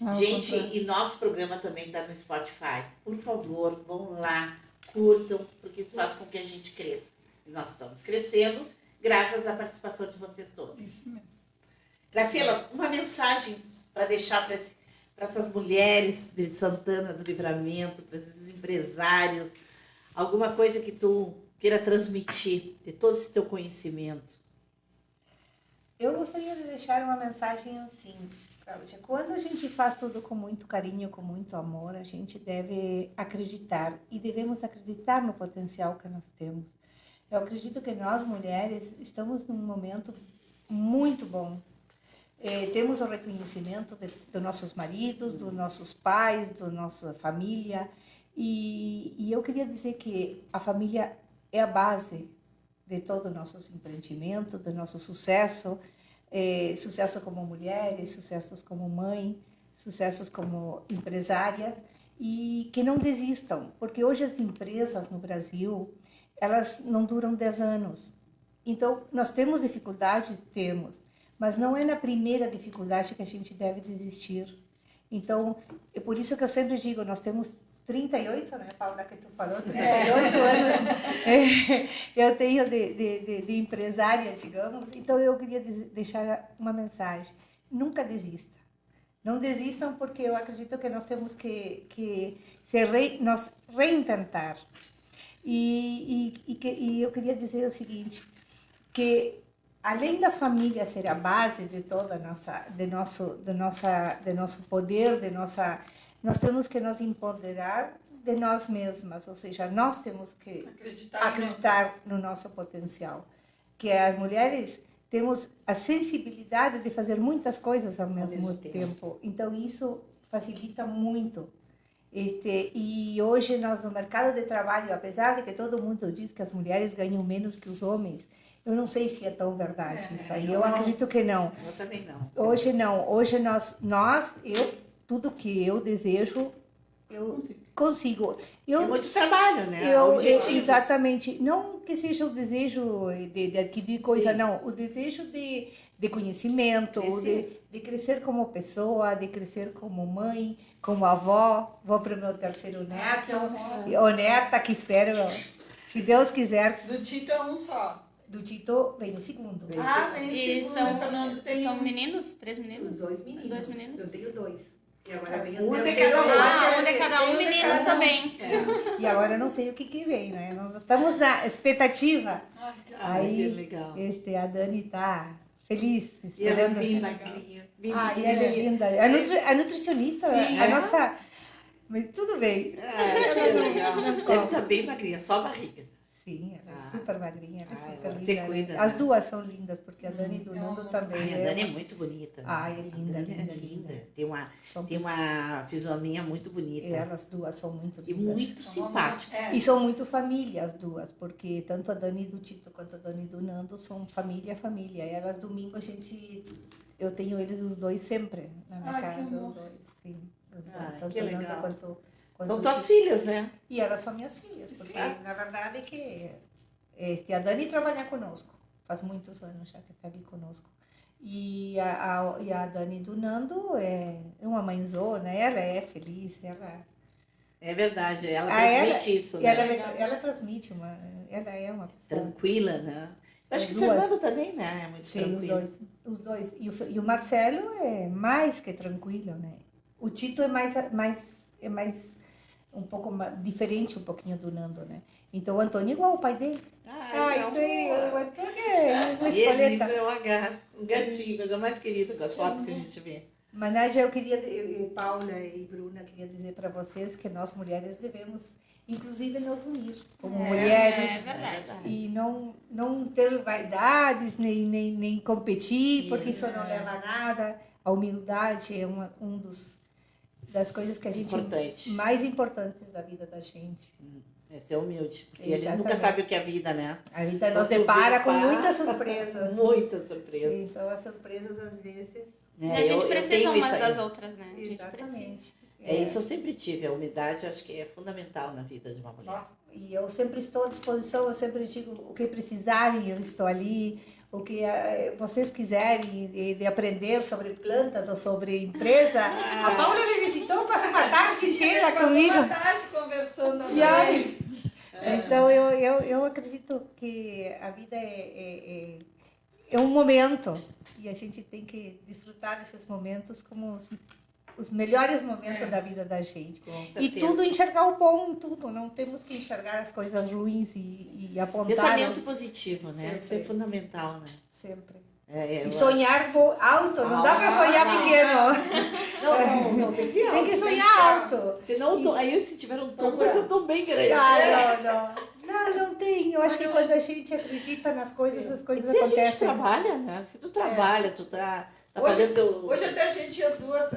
Ah, ao Gente, contrário. e nosso programa também tá no Spotify. Por favor, vão lá, curtam, porque isso faz com que a gente cresça. E nós estamos crescendo graças à participação de vocês todos. Isso mesmo. Graciela, uma mensagem para deixar para essas mulheres de Santana do Livramento, para esses empresários, alguma coisa que tu queira transmitir de todo esse teu conhecimento. Eu gostaria de deixar uma mensagem assim, Cláudia. Quando a gente faz tudo com muito carinho, com muito amor, a gente deve acreditar e devemos acreditar no potencial que nós temos. Eu acredito que nós, mulheres, estamos num momento muito bom. Temos o reconhecimento dos nossos maridos, dos nossos pais, da nossa família. E eu queria dizer que a família é a base de todo o nosso empreendimento, do nosso sucesso. Sucesso como mulheres, sucessos como mãe, sucessos como empresárias. E que não desistam, porque hoje as empresas no Brasil, elas não duram 10 anos. Então, nós temos dificuldades? Temos. Mas não é na primeira dificuldade que a gente deve desistir. Então, é por isso que eu sempre digo, nós temos 38, né, Paula, que tu falou, 38 anos eu tenho de empresária, digamos. Então, eu queria deixar uma mensagem. Nunca desista. Não desistam, porque eu acredito que nós temos que nos reinventar. E eu queria dizer o seguinte, que além da família ser a base de toda do nosso poder, nós temos que nos empoderar de nós mesmas, ou seja, nós temos que acreditar no nosso potencial, que as mulheres temos a sensibilidade de fazer muitas coisas ao mesmo tempo. Então isso facilita muito. E hoje nós no mercado de trabalho, apesar de que todo mundo diz que as mulheres ganham menos que os homens, eu não sei se é tão verdade isso aí. Eu acredito que não. Eu também não. Hoje não. Hoje tudo que eu desejo, eu consigo. Tem muito trabalho, né? Exatamente. Não que seja o desejo de adquirir coisa, Sim. não. O desejo de conhecimento, de crescer como pessoa, de crescer como mãe, como avó. Vou para o meu terceiro neto. Ou neta, que espero, se Deus quiser. Do Tito é um só. do Tito vem o segundo. Ah, vem E segundo, são, Fernando, tem são meninos? 3 meninos? Os 2 meninos. 2 meninos. Eu tenho 2. E agora vem o Um de terceiro. cada um. Ah, um de cada um, meninos também. E agora eu não sei o que vem, né? Nós estamos na expectativa. Ai, que Aí, legal. a Dani tá feliz, E ela é esperando. bem magrinha. Bem Ah, e magrinha. ela é linda. A nutricionista, Sim, a é. nossa... Mas tudo bem. Ah, que legal. Deve estar bem magrinha, só barriga. Sim, ela é Ah. super magrinha, ela é Ah, super ela linda. se né? cuida, As né? duas são lindas, porque a Dani do Nando também. Ai, a Dani é muito bonita. né? Ai, é linda, A Dani linda, é linda. Tem uma fisionomia muito bonita. Elas duas são muito E lindas. muito simpática. É. E são muito família as duas, porque tanto a Dani do Tito quanto a Dani do Nando são família. E elas domingo eu tenho eles os dois sempre na minha Ai, que casa, amor. os dois, sim. Os dois, Ai, tanto que o Nando legal. quanto São o tuas Tito. filhas, né? E elas são minhas filhas, porque Sim. na verdade a Dani trabalha conosco, faz muitos anos já que está ali conosco. E a Dani do Nando é uma mãezona, ela é feliz, ela... É verdade, ela Ah, ela- transmite isso, E né? ela transmite ela é uma pessoa... Tranquila, né? Eu acho As que o duas. Fernando também, né? É muito Sim, tranquilo. os dois. E o Marcelo é mais que tranquilo, né? O Tito é mais um pouco diferente um pouquinho do Nando, né? Então o Antônio é igual o pai dele. Ai, que sim, amor. o Antônio é uma E ele espoleta. é uma gata, um gatinho, coisa mais querida com as fotos que a gente vê. Mas, Nádia, eu queria, Paula e Bruna, queria dizer para vocês que nós mulheres devemos, inclusive, nos unir como mulheres. É verdade. E não ter vaidades, nem competir, porque isso não leva a nada. A humildade é das coisas que a gente Importante. mais importantes da vida da gente. É ser humilde, porque a gente nunca Exatamente. sabe o que é a vida, né? A vida nos Quando depara vê, com pá, muitas surpresas. Muitas surpresas. Então, as surpresas, às vezes... E a gente precisa tenho umas isso aí. das outras, né? A gente precisa. Exatamente. É isso, eu sempre tive. A humildade, eu acho que é fundamental na vida de uma mulher. E eu sempre estou à disposição, eu sempre digo o que precisarem, eu estou ali. O que vocês quiserem de aprender sobre plantas ou sobre empresa. A Paula me visitou, passou uma tarde inteira comigo. Passou uma tarde conversando. E aí, então eu acredito que a vida é um momento e a gente tem que desfrutar desses momentos como os melhores momentos da vida da gente. Com E certeza. tudo enxergar o bom em tudo, não temos que enxergar as coisas ruins e apontar. Pensamento positivo, né? Sempre. Isso é fundamental, né? Sempre. Eu E sonhar alto, não dá para sonhar pequeno. Não, tem que Tem que sonhar alto. Senão, aí se tiver um tom, mas eu tô bem grande. Não tem. Eu acho que quando a gente acredita nas coisas, as E coisas se a gente acontecem. trabalha, né? Se tu trabalha, tu tá fazendo... Hoje até a gente, as duas,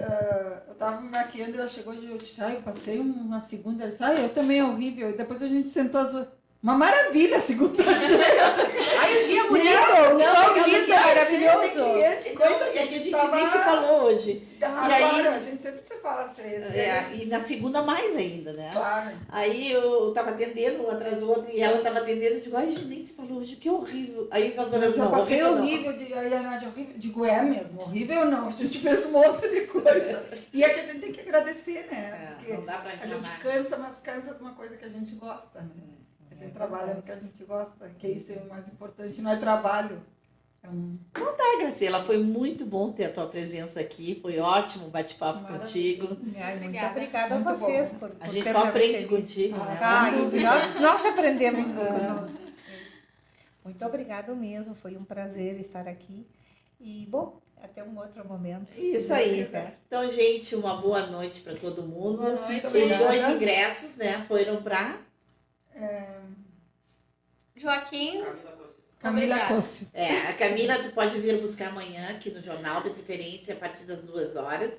eu tava me maquiando e ela chegou e eu disse, eu passei uma segunda, ela disse, eu também é horrível. E depois a gente sentou as duas, uma maravilha a segunda. Ai, o dia bonito, o sol lindo, maravilhoso. Que coisa E aqui a gente nem se falou hoje. Agora, a gente sempre se fala as três. E na segunda mais ainda, né? Claro. Aí eu tava atendendo, uma atrás do outro, e ela tava atendendo, eu digo, ai, gente, nem se falou hoje, que horrível. Aí nós Eu olhamos, já não, passei horrível não. horrível, aí a Nádia horrível. Digo, é mesmo, horrível não. A gente fez um monte de coisa. E é que a gente tem que agradecer, né? Porque não dá pra a gente reclamar. cansa, mas cansa de uma coisa que a gente gosta, né? A gente trabalha no que a gente gosta, que isso é o mais importante, não é trabalho. Graciela, foi muito bom ter a tua presença aqui, foi ótimo o bate-papo Maravilha. contigo. Ai, muito Obrigada. obrigada a Muito vocês bom. por A gente ter só me aprende recebido. contigo, né? Nós aprendemos conosco. Muito obrigada mesmo, foi um prazer estar aqui. E, bom, até um outro momento. Isso se aí. Deus quiser. Então, gente, uma boa noite para todo mundo. Boa noite. Os 2 ingressos, né, foram para... Joaquim, Camila obrigada. Cóssio. a Camila, tu pode vir buscar amanhã aqui no jornal, de preferência a partir das 2 horas,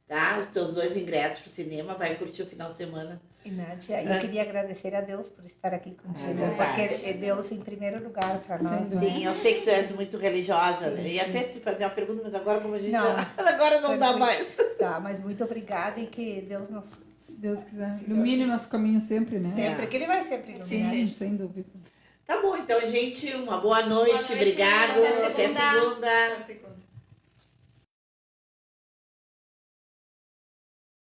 tá? Os teus 2 ingressos pro cinema, vai curtir o final de semana. E, Nádia, eu queria agradecer a Deus por estar aqui contigo, verdade. porque é Deus em primeiro lugar para nós. Sem né? Sim, eu sei que tu és muito religiosa, Sim, né? E até te fazer uma pergunta, mas agora como a gente... Não. Agora não dá mais. Tá, mas muito obrigada e que Deus nos... Se Deus quiser. Se Ilumine Deus o nosso caminho sempre, né? Sempre, que Ele vai sempre iluminar. Sim, sem dúvida. Tá bom, então, gente, uma boa noite, noite, obrigado. até Até segunda. segunda. Até segunda.